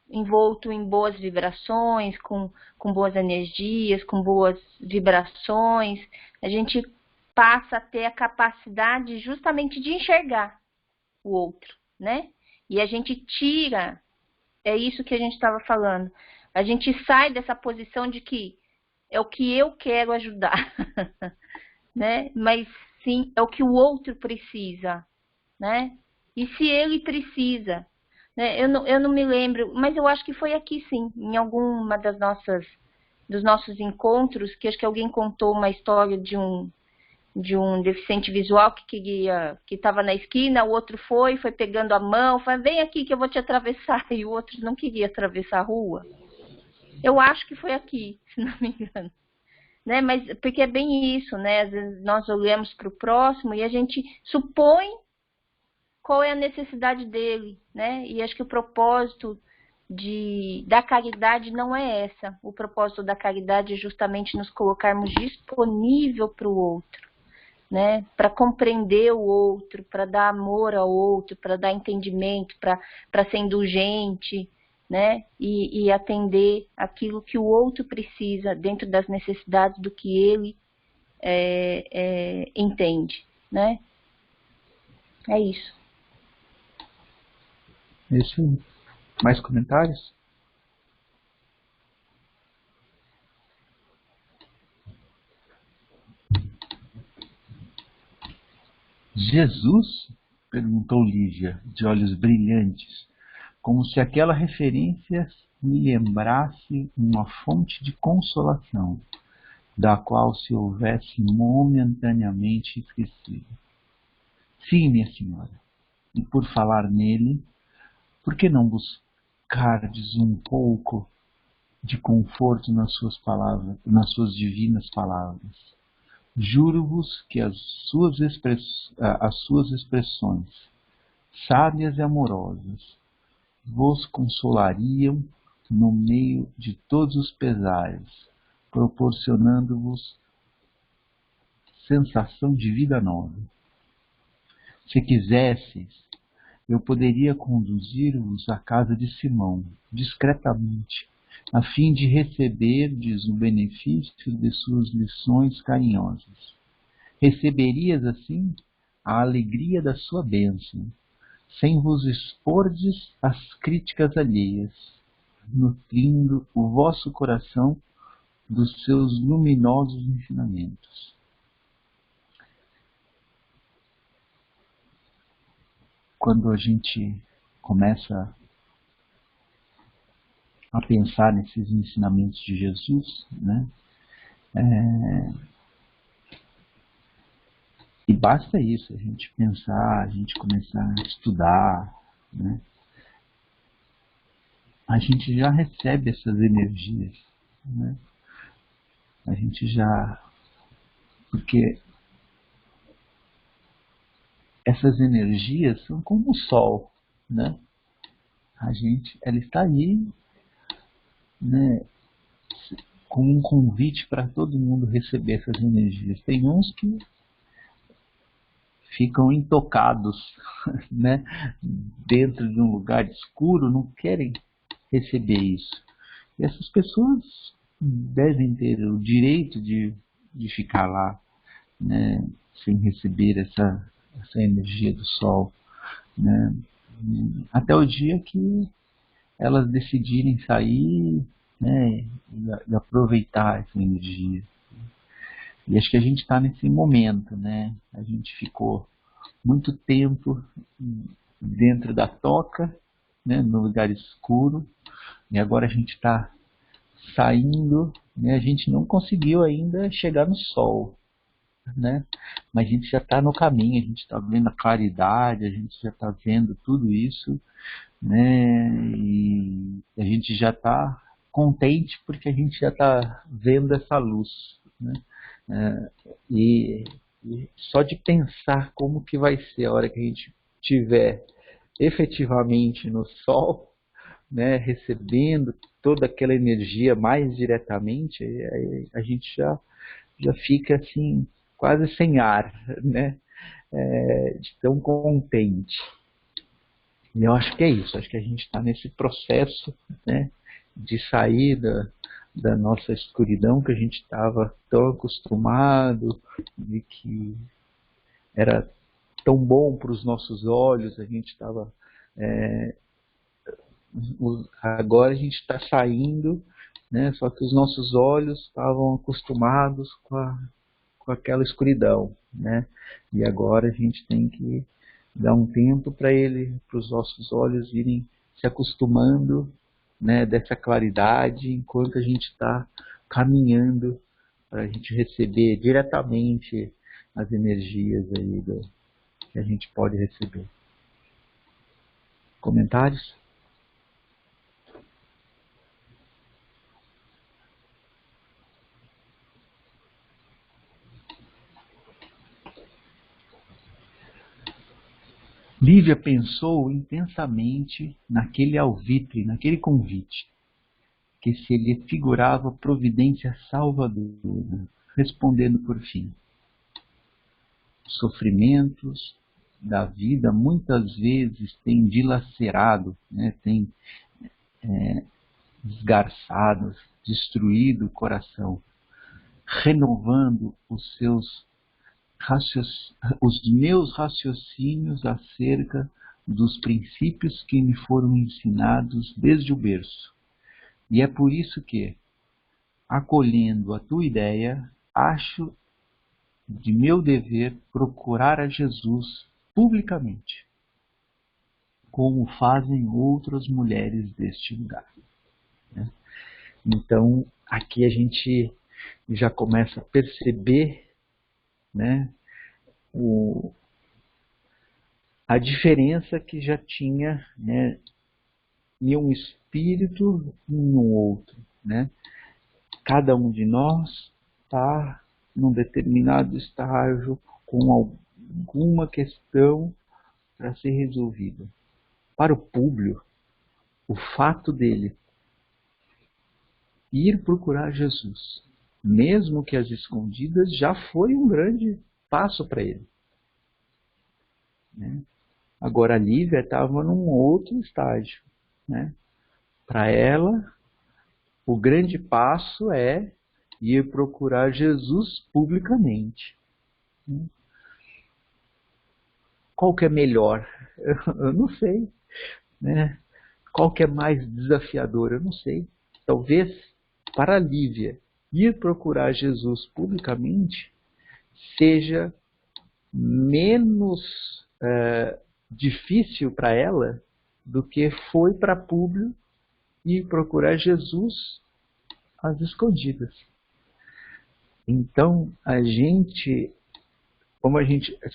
envolto em boas vibrações, com boas energias, com boas vibrações, a gente passa a ter a capacidade justamente de enxergar o outro, né? E a gente tira, é isso que a gente estava falando, a gente sai dessa posição de que é o que eu quero ajudar, né? Mas sim, é o que o outro precisa, né? E se ele precisa, né? Eu não me lembro, mas eu acho que foi aqui sim, em alguma dos nossos encontros, que acho que alguém contou uma história de um deficiente visual que estava na esquina, o outro foi pegando a mão, falou, vem aqui que eu vou te atravessar, e o outro não queria atravessar a rua. Eu acho que foi aqui, se não me engano. Né? Mas, porque é bem isso, né? Às vezes nós olhamos para o próximo e a gente supõe qual é a necessidade dele, né? E acho que o propósito da caridade não é essa. O propósito da caridade é justamente nos colocarmos disponível para o outro, né? Para compreender o outro, para dar amor ao outro, para dar entendimento, para ser indulgente, né? E atender aquilo que o outro precisa dentro das necessidades do que ele entende, né? É isso. Isso. Mais comentários? Jesus? Perguntou Lívia, de olhos brilhantes, como se aquela referência me lembrasse uma fonte de consolação, da qual se houvesse momentaneamente esquecido. Sim, minha senhora, e por falar nele, por que não buscardes um pouco de conforto nas suas palavras, nas suas divinas palavras? Juro-vos que as suas expressões, sábias e amorosas, vos consolariam no meio de todos os pesares, proporcionando-vos sensação de vida nova. Se quisesseis, eu poderia conduzir-vos à casa de Simão, discretamente, a fim de receberdes o benefício de suas lições carinhosas. Receberias, assim, a alegria da sua bênção, sem vos expordes às críticas alheias, nutrindo o vosso coração dos seus luminosos ensinamentos. Quando a gente começa a pensar nesses ensinamentos de Jesus, né? E basta isso, a gente pensar, a gente começar a estudar, né? A gente já recebe essas energias, né? A gente já... Porque essas energias são como o sol, né? Ela está aí, né, com um convite para todo mundo receber essas energias. Tem uns que ficam intocados, né, dentro de um lugar escuro, não querem receber isso. E essas pessoas devem ter o direito de ficar lá, né, sem receber essa energia do sol, né, até o dia que elas decidirem sair, né, e aproveitar essa energia. E acho que a gente está nesse momento, né? A gente ficou muito tempo dentro da toca, né, no lugar escuro, e agora a gente está saindo, né? A gente não conseguiu ainda chegar no sol, né? Mas a gente já está no caminho, a gente está vendo a claridade, a gente já está vendo tudo isso, né? E a gente já está contente porque a gente já está vendo essa luz, né? E só de pensar como que vai ser a hora que a gente estiver efetivamente no sol, né, recebendo toda aquela energia mais diretamente, a gente já fica assim quase sem ar, né? De tão contente. E eu acho que é isso, acho que a gente está nesse processo, né, de sair da nossa escuridão, que a gente estava tão acostumado, de que era tão bom para os nossos olhos, a gente estava... agora a gente está saindo, né, só que os nossos olhos estavam acostumados com aquela escuridão, né, e agora a gente tem que dar um tempo para os nossos olhos irem se acostumando, né, dessa claridade, enquanto a gente está caminhando para a gente receber diretamente as energias aí que a gente pode receber. Comentários? Lívia pensou intensamente naquele alvitre, naquele convite, que se lhe figurava providência salvadora, respondendo por fim: os sofrimentos da vida muitas vezes têm dilacerado, né, têm desgarçado, destruído o coração, renovando os meus raciocínios acerca dos princípios que me foram ensinados desde o berço. E é por isso que, acolhendo a tua ideia, acho de meu dever procurar a Jesus publicamente, como fazem outras mulheres deste lugar. Então, aqui a gente já começa a perceber, né, a diferença que já tinha, né, em um espírito e em um outro, né? Cada um de nós está num determinado estágio com alguma questão para ser resolvida. Para o Públio, o fato dele ir procurar Jesus, mesmo que às escondidas, já foi um grande passo para ele, né? Agora a Lívia estava num outro estágio, né? Para ela, o grande passo é ir procurar Jesus publicamente. Qual que é melhor? Eu não sei, né? Qual que é mais desafiador? Eu não sei. Talvez para a Lívia ir procurar Jesus publicamente seja menos difícil para ela do que foi para Públio ir procurar Jesus às escondidas. Então, se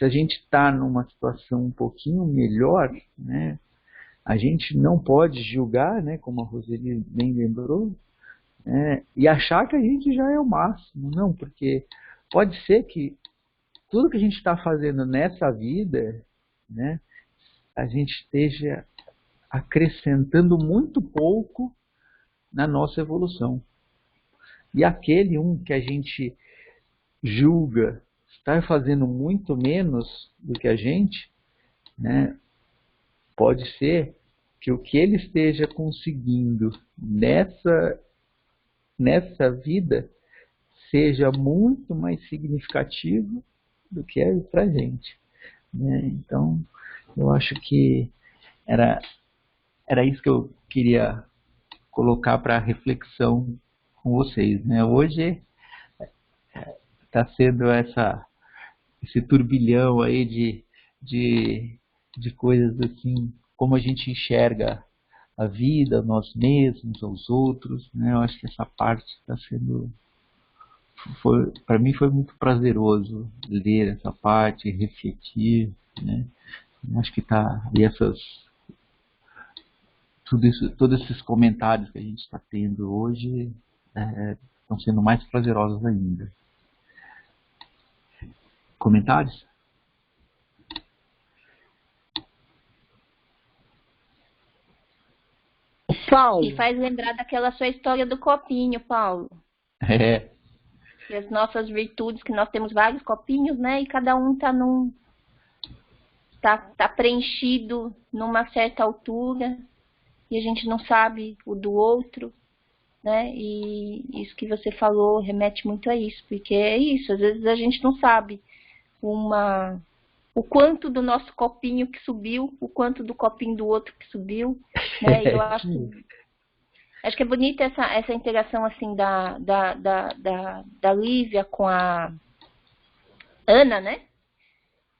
a gente está numa situação um pouquinho melhor, né, a gente não pode julgar, né, como a Roseli bem lembrou, né, e achar que a gente já é o máximo. Não, porque pode ser que tudo que a gente está fazendo nessa vida, né, a gente esteja acrescentando muito pouco na nossa evolução. E aquele que a gente julga estar fazendo muito menos do que a gente, né, pode ser que o que ele esteja conseguindo nessa vida seja muito mais significativo do que é para a gente, né? Então, eu acho que era isso que eu queria colocar para reflexão com vocês, né? Hoje está sendo esse turbilhão aí de coisas assim, como a gente enxerga a vida, nós mesmos, aos outros, né? Eu acho que essa parte está sendo, para mim foi muito prazeroso ler essa parte, refletir, né? Eu acho que todos esses comentários que a gente está tendo hoje estão sendo mais prazerosos ainda. Comentários? Paulo. E faz lembrar daquela sua história do copinho, Paulo. É. E as nossas virtudes, que nós temos vários copinhos, né? E cada um tá preenchido numa certa altura e a gente não sabe o do outro, né? E isso que você falou remete muito a isso, porque é isso, às vezes a gente não sabe o quanto do nosso copinho que subiu, o quanto do copinho do outro que subiu, né? E eu acho que é bonita essa integração assim da Lívia com a Ana, né?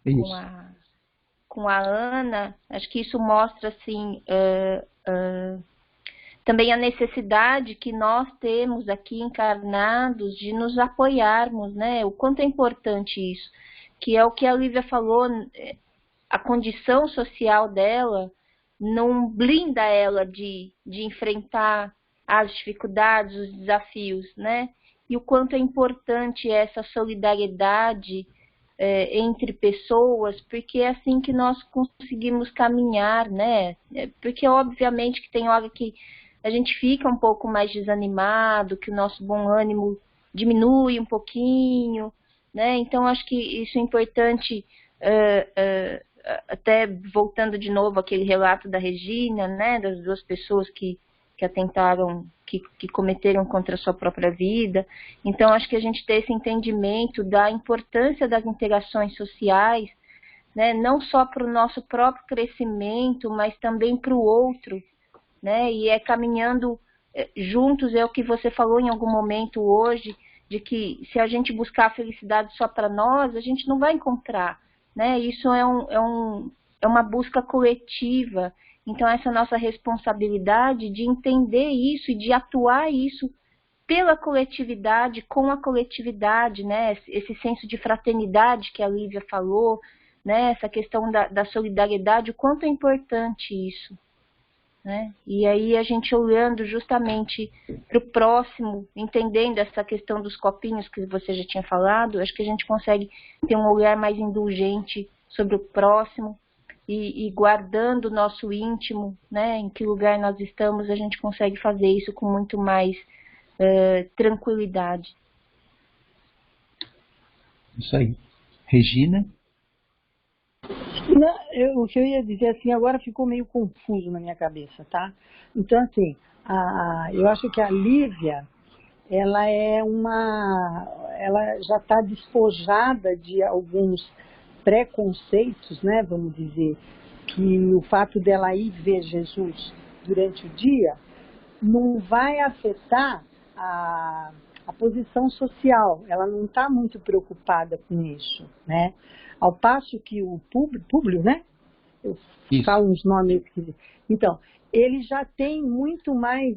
Isso. Com a Ana, acho que isso mostra assim também a necessidade que nós temos aqui encarnados de nos apoiarmos, né? O quanto é importante isso, que é o que a Lívia falou, a condição social dela não blinda ela de enfrentar as dificuldades, os desafios, né? E o quanto é importante essa solidariedade entre pessoas, porque é assim que nós conseguimos caminhar, né? Porque obviamente que tem hora que a gente fica um pouco mais desanimado, que o nosso bom ânimo diminui um pouquinho, né? Então acho que isso é importante, até voltando de novo àquele relato da Regina, né? Das duas pessoas que atentaram, que cometeram contra a sua própria vida. Então, acho que a gente tem esse entendimento da importância das interações sociais, né? Não só para o nosso próprio crescimento, mas também para o outro, né? E caminhando juntos, é o que você falou em algum momento hoje, de que se a gente buscar a felicidade só para nós, a gente não vai encontrar, né? Isso é uma busca coletiva. Então, essa nossa responsabilidade de entender isso e de atuar isso pela coletividade, com a coletividade, né? Esse senso de fraternidade que a Lívia falou, né? Essa questão da solidariedade, o quanto é importante isso, né? E aí a gente olhando justamente para o próximo, entendendo essa questão dos copinhos que você já tinha falado, acho que a gente consegue ter um olhar mais indulgente sobre o próximo e guardando o nosso íntimo, né? Em que lugar nós estamos, a gente consegue fazer isso com muito mais tranquilidade. Isso aí. Regina? Não, o que eu ia dizer assim, agora ficou meio confuso na minha cabeça, tá? Então, assim, eu acho que a Lívia, ela já está despojada de alguns preconceitos, né, vamos dizer, que o fato dela ir ver Jesus durante o dia não vai afetar a posição social, ela não está muito preocupada com isso, né? Ao passo que o Públio, né? Eu falo uns nomes que... Então, ele já tem muito mais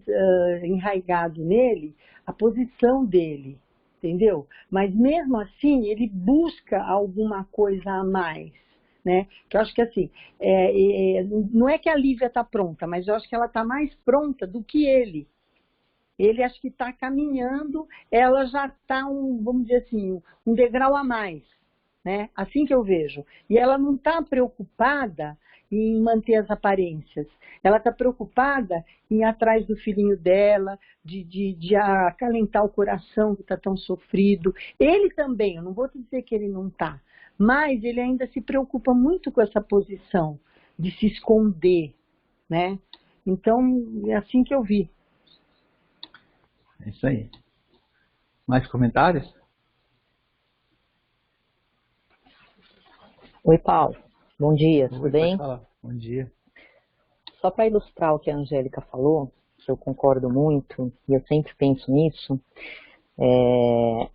enraizado nele a posição dele, entendeu? Mas mesmo assim, ele busca alguma coisa a mais, né? Que eu acho que assim, não é que a Lívia está pronta, mas eu acho que ela está mais pronta do que ele. Ele acho que está caminhando, ela já está, vamos dizer assim, um degrau a mais, né? Assim que eu vejo. E ela não está preocupada em manter as aparências. Ela está preocupada em ir atrás do filhinho dela, de acalentar o coração que está tão sofrido. Ele também, eu não vou te dizer que ele não está, mas ele ainda se preocupa muito com essa posição de se esconder, né? Então, é assim que eu vi. É isso aí. Mais comentários? Oi, Paulo. Bom dia, tudo bem? Bom dia. Só para ilustrar o que a Angélica falou, que eu concordo muito, e eu sempre penso nisso,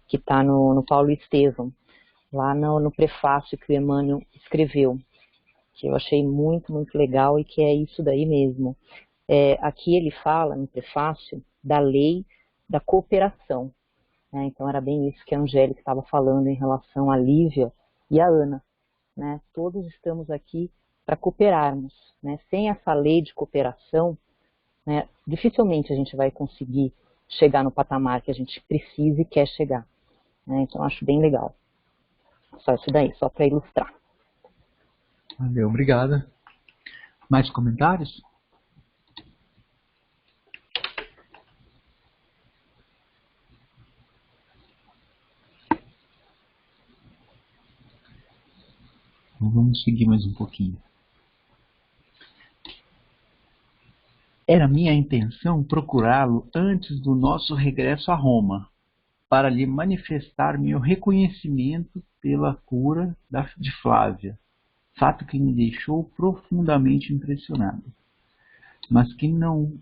que está no Paulo Estevam, lá no prefácio que o Emmanuel escreveu, que eu achei muito, muito legal e que é isso daí mesmo. Aqui ele fala, no prefácio, da lei da cooperação, né? Então era bem isso que a Angélica estava falando em relação a Lívia e a Ana, né? Todos estamos aqui para cooperarmos, né? Sem essa lei de cooperação, né, dificilmente a gente vai conseguir chegar no patamar que a gente precisa e quer chegar, né? Então acho bem legal. Só isso daí, só para ilustrar. Valeu, obrigada. Mais comentários? Então, vamos seguir mais um pouquinho. Era minha intenção procurá-lo antes do nosso regresso a Roma, para lhe manifestar meu reconhecimento pela cura de Flávia, fato que me deixou profundamente impressionado, mas que não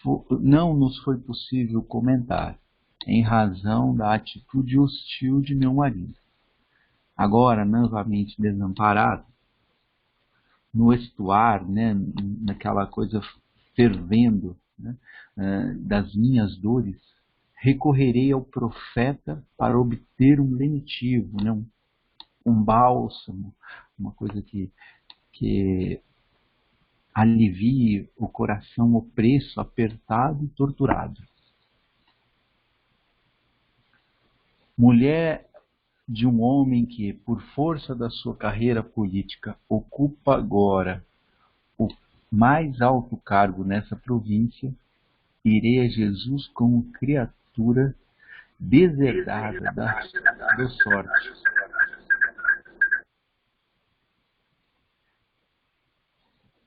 nos foi possível comentar, em razão da atitude hostil de meu marido. Agora, novamente desamparado, no estuar, né, naquela coisa fervendo, né, das minhas dores, recorrerei ao profeta para obter um lenitivo, né, um bálsamo, uma coisa que alivie o coração opresso, apertado e torturado. Mulher de um homem que, por força da sua carreira política, ocupa agora o mais alto cargo nessa província, irei a Jesus como criatura deserdada da sorte.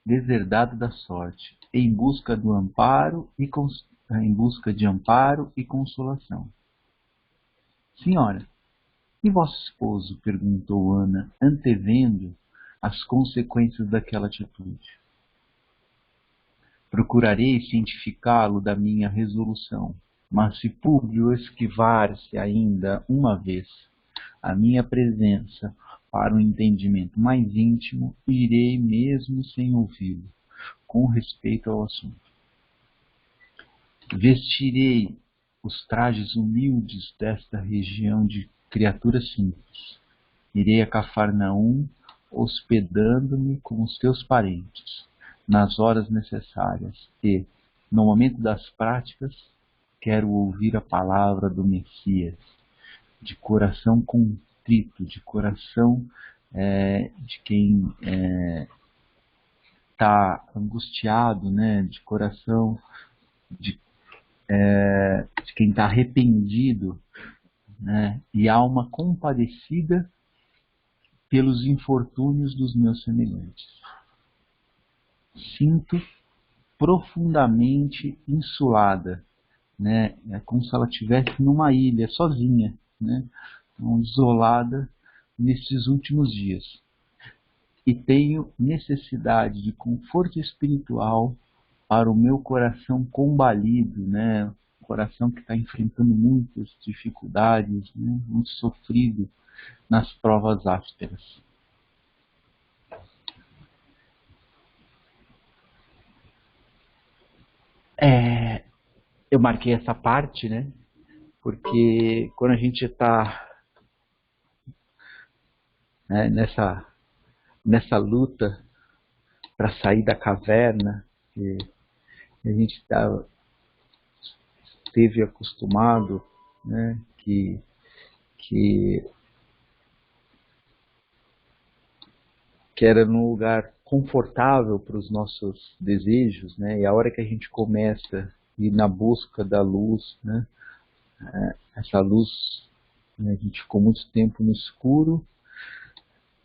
Deserdado da sorte, em busca de amparo e consolação. Senhora, e vosso esposo? Perguntou Ana, antevendo as consequências daquela atitude. Procurarei cientificá-lo da minha resolução, mas se Públio esquivar-se ainda uma vez a minha presença para um entendimento mais íntimo, irei mesmo sem ouvi-lo, com respeito ao assunto. Vestirei os trajes humildes desta região de criaturas simples. Irei a Cafarnaum, hospedando-me com os teus parentes, nas horas necessárias, e, no momento das práticas, quero ouvir a palavra do Messias, de coração contrito, de coração de quem está angustiado, né? De coração de quem está arrependido, né? E alma compadecida pelos infortúnios dos meus semelhantes. Sinto profundamente insulada, né? É como se ela estivesse numa ilha, sozinha, né? Então, isolada nesses últimos dias. E tenho necessidade de conforto espiritual para o meu coração combalido, né? O coração que está enfrentando muitas dificuldades, né? Muito sofrido nas provas ásperas. Eu marquei essa parte, né? Porque quando a gente está nessa luta para sair da caverna, que a gente esteve acostumado, né? Que era num lugar confortável para os nossos desejos, né? E a hora que a gente começa a ir na busca da luz, né? Essa luz, né? A gente ficou muito tempo no escuro,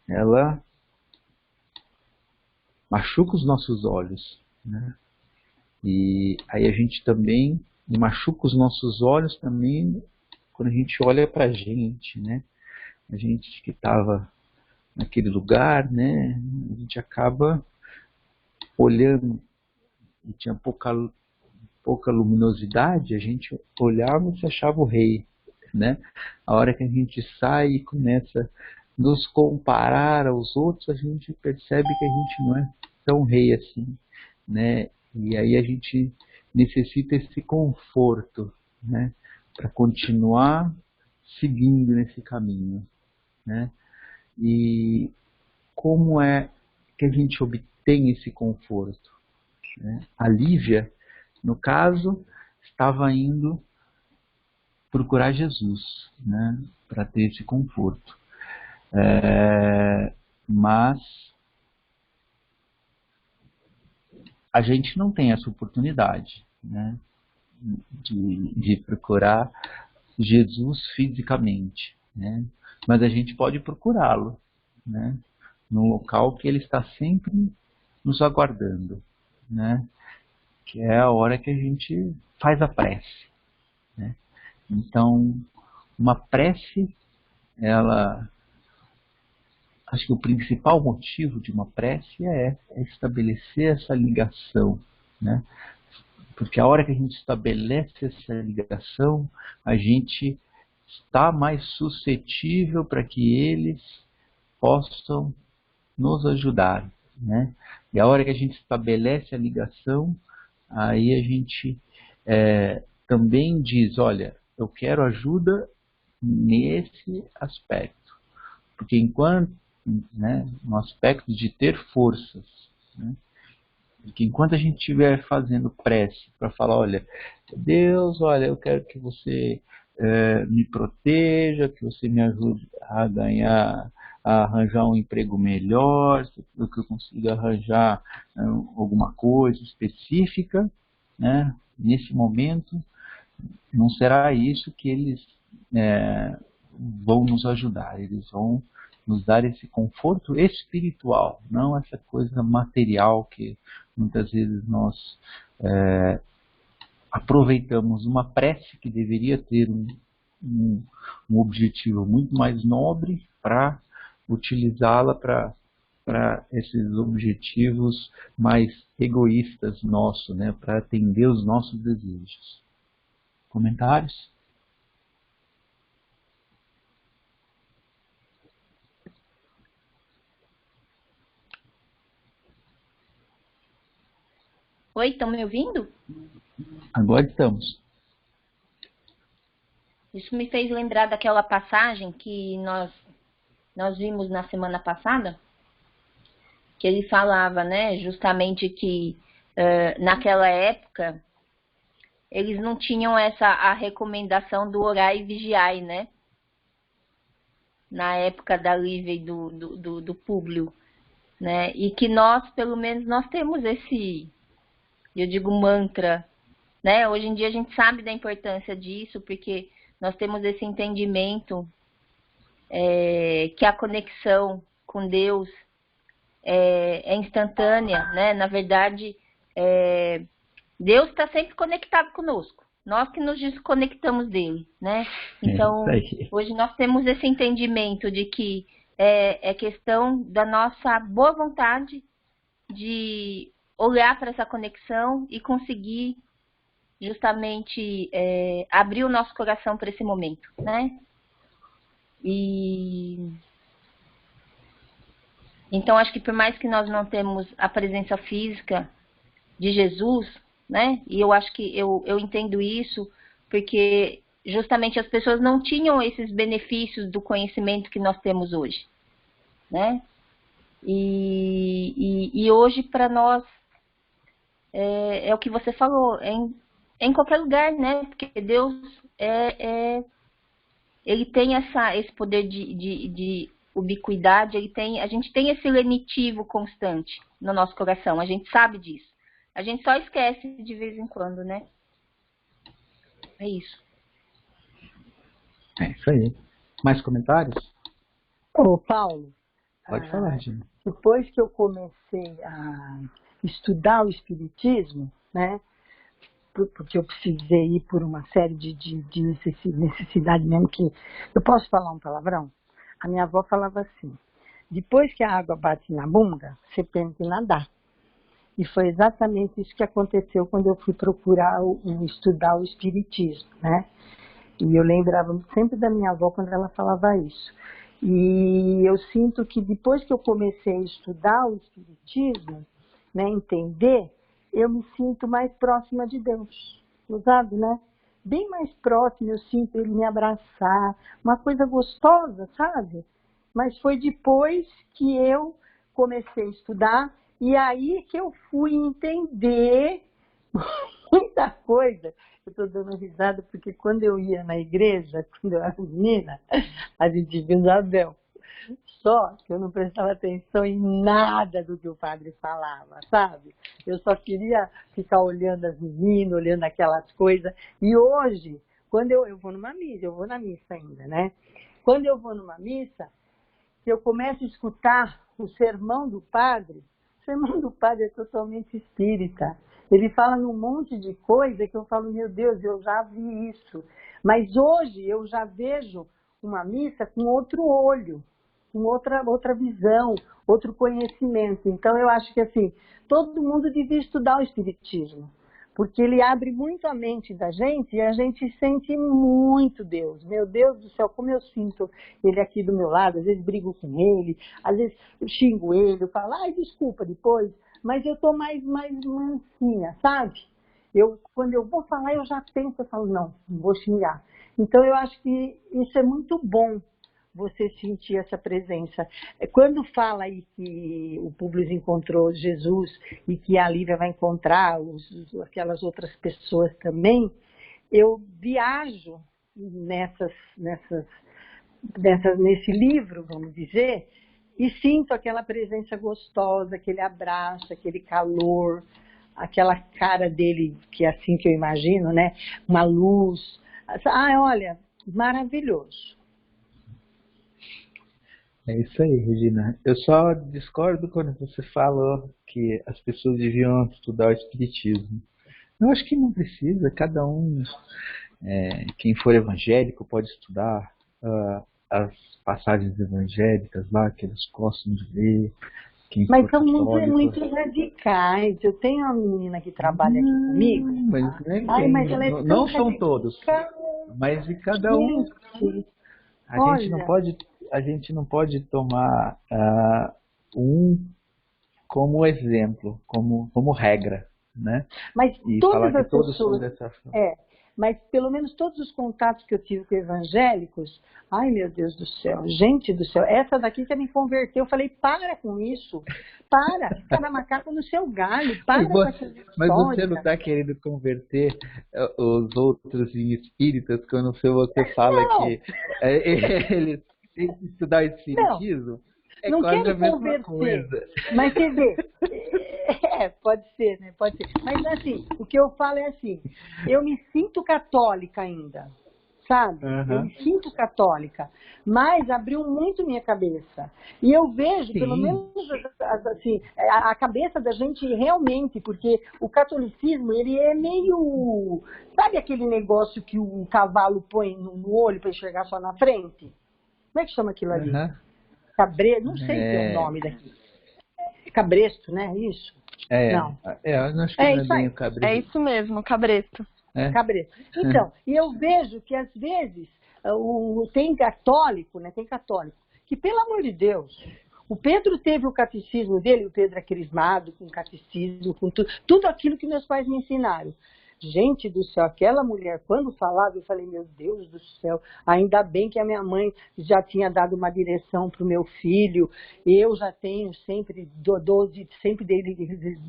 ela machuca os nossos olhos, né? E aí a gente também machuca os nossos olhos também quando a gente olha para a gente, né? A gente que estava naquele lugar, né? A gente acaba olhando e tinha pouca luminosidade, a gente olhava e se achava o rei, né? A hora que a gente sai e começa a nos comparar aos outros, a gente percebe que a gente não é tão rei assim, né? E aí a gente necessita esse conforto, né? Para continuar seguindo nesse caminho, né? E como é que a gente obtém esse conforto, né? A Lívia, no caso, estava indo procurar Jesus, né? Para ter esse conforto. Mas a gente não tem essa oportunidade, né? De procurar Jesus fisicamente, né? Mas a gente pode procurá-lo, né? Num local que ele está sempre nos aguardando, né? Que é a hora que a gente faz a prece, né? Então, uma prece, acho que o principal motivo de uma prece é estabelecer essa ligação, né? Porque a hora que a gente estabelece essa ligação, a gente está mais suscetível para que eles possam nos ajudar, né? E a hora que a gente estabelece a ligação, aí a gente também diz, olha, eu quero ajuda nesse aspecto. Porque enquanto, né, no aspecto de ter forças, né? Porque enquanto a gente estiver fazendo prece para falar, olha, Deus, olha, eu quero que você me proteja, que você me ajude a ganhar, a arranjar um emprego melhor, que eu consiga arranjar alguma coisa específica, né? Nesse momento, não será isso que eles vão nos ajudar, eles vão nos dar esse conforto espiritual, não essa coisa material que muitas vezes nós aproveitamos uma prece que deveria ter um objetivo muito mais nobre para utilizá-la para esses objetivos mais egoístas nossos, né, para atender os nossos desejos. Comentários? Oi, estão me ouvindo? Agora estamos. Isso me fez lembrar daquela passagem que nós vimos na semana passada, que ele falava, né, justamente que naquela época eles não tinham a recomendação do orar e vigiar, né? Na época da Lívia e do Públio, né? E que nós, pelo menos, nós temos esse, eu digo, mantra, né? Hoje em dia a gente sabe da importância disso, porque nós temos esse entendimento que a conexão com Deus é instantânea, né? Na verdade, Deus está sempre conectado conosco. Nós que nos desconectamos dele, né? Então, hoje nós temos esse entendimento de que é questão da nossa boa vontade de olhar para essa conexão e conseguir justamente abrir o nosso coração para esse momento, né? E então acho que por mais que nós não temos a presença física de Jesus, né? E eu acho que eu entendo isso porque justamente as pessoas não tinham esses benefícios do conhecimento que nós temos hoje, né? E hoje para nós é o que você falou, em qualquer lugar, né? Porque Deus ele tem esse poder de ubiquidade, a gente tem esse lenitivo constante no nosso coração, a gente sabe disso. A gente só esquece de vez em quando, né? É isso. É isso aí. Mais comentários? Ô, Paulo, Pode falar, Gina. depois que eu comecei a estudar o Espiritismo, né? Porque eu precisei ir por uma série de necessidade mesmo que... Eu posso falar um palavrão? A minha avó falava assim, depois que a água bate na bunda, você tem que nadar. E foi exatamente isso que aconteceu quando eu fui procurar estudar o Espiritismo, né? E eu lembrava sempre da minha avó quando ela falava isso. E eu sinto que depois que eu comecei a estudar o Espiritismo, né, entender, eu me sinto mais próxima de Deus, sabe, né? Bem mais próxima, eu sinto ele me abraçar, uma coisa gostosa, sabe? Mas foi depois que eu comecei a estudar e aí que eu fui entender muita coisa. Eu estou dando risada porque quando eu ia na igreja, quando eu era menina, a gente via Isabel. Só que eu não prestava atenção em nada do que o padre falava, sabe? Eu só queria ficar olhando as meninas, olhando aquelas coisas. E hoje, quando eu vou numa missa, eu vou na missa ainda, né? Quando eu vou numa missa, eu começo a escutar o sermão do padre. O sermão do padre é totalmente espírita. Ele fala num monte de coisa que eu falo, meu Deus, eu já vi isso. Mas hoje eu já vejo uma missa com outro olho, com outra visão, outro conhecimento. Então eu acho que assim, todo mundo devia estudar o Espiritismo, porque ele abre muito a mente da gente e a gente sente muito Deus. Meu Deus do céu, como eu sinto ele aqui do meu lado, às vezes brigo com ele, às vezes eu xingo ele, eu falo, ai, desculpa depois, mas eu tô mais mansinha, sabe? Quando eu vou falar, eu já penso, eu falo, não vou xingar. Então eu acho que isso é muito bom, você sentir essa presença. Quando fala aí que o Públio encontrou Jesus e que a Lívia vai encontrar aquelas outras pessoas também, eu viajo nesse livro, vamos dizer, e sinto aquela presença gostosa, aquele abraço, aquele calor, aquela cara dele, que é assim que eu imagino, né? Uma luz. Ah, olha, maravilhoso. É isso aí, Regina. Eu só discordo quando você falou que as pessoas deviam estudar o Espiritismo. Eu acho que não precisa, cada um, quem for evangélico pode estudar as passagens evangélicas lá, que eles gostam de ler. Mas são muito radicais. Eu tenho uma menina que trabalha aqui comigo. Mas ela é não são todos, mas de cada um. A gente não pode tomar um como exemplo, como regra, né? Mas e todas falar as que todos pessoas, são dessa forma. mas pelo menos todos os contatos que eu tive com evangélicos, ai meu Deus do céu, gente do céu, essa daqui quer me converter. Eu falei, para com isso, para, cada macaco no seu galho, para com essas histórias. Mas você não está querendo converter os outros em espíritas quando você fala que eles têm que estudar espiritismo? Não quase quero a mesma converter, coisa. mas quer dizer, pode ser, né? Pode ser. Mas assim, o que eu falo é assim, eu me sinto católica ainda, sabe? Eu me sinto católica, mas abriu muito minha cabeça. E eu vejo, pelo menos assim, a cabeça da gente realmente, porque o catolicismo, ele é meio, sabe aquele negócio que o cavalo põe no olho para enxergar só na frente? Como é que chama aquilo ali? Cabresto, não sei se é o nome daqui. Cabresto, né? Isso? Não. Eu não acho que não é bem o cabresto. É isso mesmo, cabresto. Cabresto. Então, e eu vejo que às vezes tem católico, né? Tem católico, que pelo amor de Deus, o Pedro teve o catecismo dele, o Pedro é crismado, com catecismo, com tudo aquilo que meus pais me ensinaram. Gente do céu, aquela mulher, quando falava, eu falei, meu Deus do céu, ainda bem que a minha mãe já tinha dado uma direção para o meu filho, eu já tenho sempre, sempre dei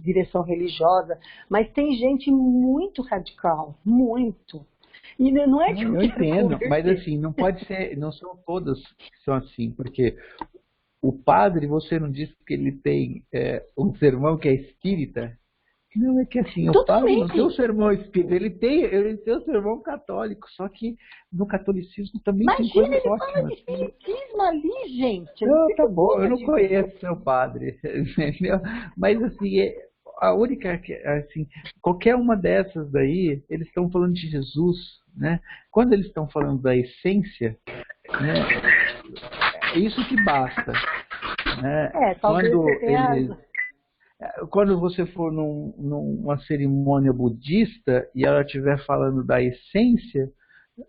direção religiosa, mas tem gente muito radical, muito. E não é que eu entendo, mas assim, não pode ser, não são todas que são assim, porque o padre, você não disse que ele tem um sermão que é espírita? Não, é que assim, o padre não tem o sermão espírita, ele tem o sermão católico, só que no catolicismo também tem coisas ótimas. Imagina, ele fala de espiritismo ali, gente. Não, tá bom, eu não conheço seu padre, entendeu? Mas assim, a única, assim, qualquer uma dessas daí, eles estão falando de Jesus, né? Quando eles estão falando da essência, né? É isso que basta, né? Talvez quando você for numa cerimônia budista e ela estiver falando da essência,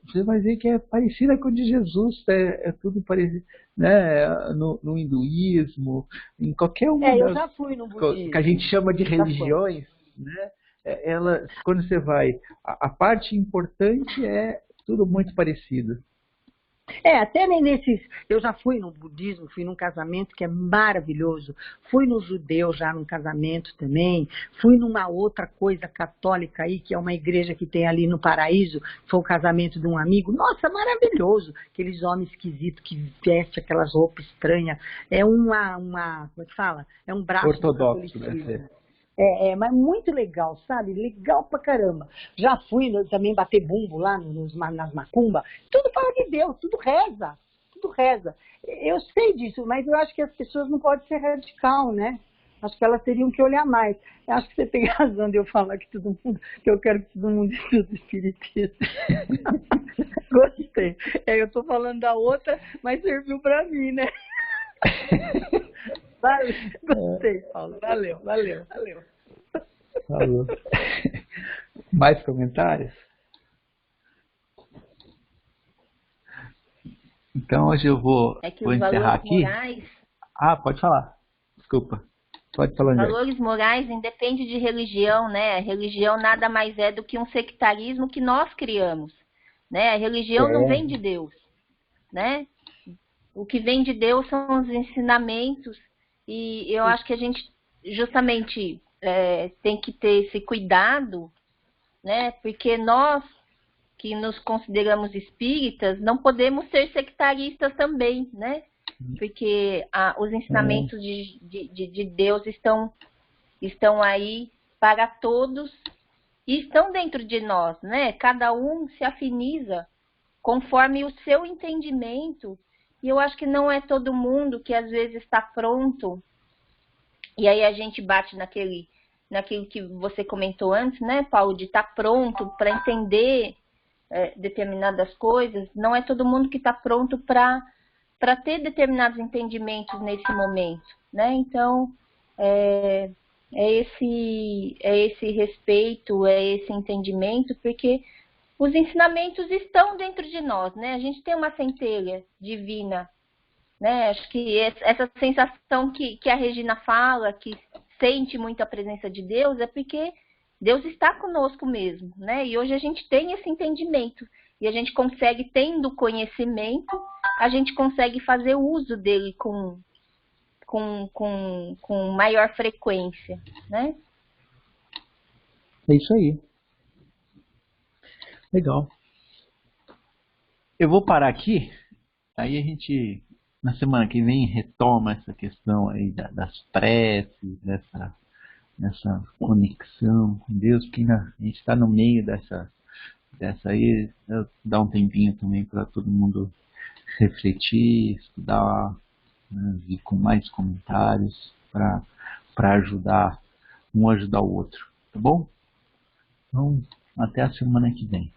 você vai ver que é parecida com a de Jesus, é tudo parecido, né? No hinduísmo, em qualquer uma eu já fui no budismo, que a gente chama de religiões, né? Quando você vai, a parte importante é tudo muito parecido. Até nesses, eu já fui no budismo, fui num casamento que é maravilhoso, fui no judeu já num casamento também, fui numa outra coisa católica aí, que é uma igreja que tem ali no Paraíso, foi o casamento de um amigo, nossa, maravilhoso, aqueles homens esquisitos que vestem aquelas roupas estranhas, como é que fala? É um braço ortodoxo, deve ser. Mas muito legal, sabe? Legal pra caramba. Já fui também bater bumbo lá nas macumbas. Tudo fala de Deus, tudo reza. Tudo reza. Eu sei disso, mas eu acho que as pessoas não podem ser radical, né? Acho que elas teriam que olhar mais. Eu acho que você tem razão de eu falar que eu quero que todo mundo estude espiritismo. Gostei. Eu tô falando da outra, mas serviu pra mim, né? Gostei, Paulo. Valeu. Falou. Mais comentários? Então hoje eu vou encerrar aqui. Morais... pode falar. Desculpa. Pode falar. Valores morais independe de religião, né? A religião nada mais é do que um sectarismo que nós criamos, né? A religião não vem de Deus, né? O que vem de Deus são os ensinamentos. E eu acho que a gente justamente tem que ter esse cuidado, né? Porque nós que nos consideramos espíritas não podemos ser sectaristas também, né? Porque os ensinamentos de Deus estão aí para todos e estão dentro de nós, né? Cada um se afiniza conforme o seu entendimento. E eu acho que não é todo mundo que às vezes está pronto. E aí a gente bate naquilo que você comentou antes, né, Paulo, de estar pronto para entender determinadas coisas. Não é todo mundo que está pronto para ter determinados entendimentos nesse momento, né? Então, é esse respeito, é esse entendimento, porque os ensinamentos estão dentro de nós, né? A gente tem uma centelha divina, né? Acho que essa sensação que a Regina fala, que sente muito a presença de Deus, é porque Deus está conosco mesmo, né? E hoje a gente tem esse entendimento. E a gente consegue, tendo conhecimento, a gente consegue fazer uso dele com maior frequência, né? É isso aí. Legal. Eu vou parar aqui, aí a gente, na semana que vem, retoma essa questão aí das preces, dessa conexão com Deus, porque a gente está no meio dessa aí, dá um tempinho também para todo mundo refletir, estudar, né, e com mais comentários para ajudar, um ajudar o outro, tá bom? Então, até a semana que vem.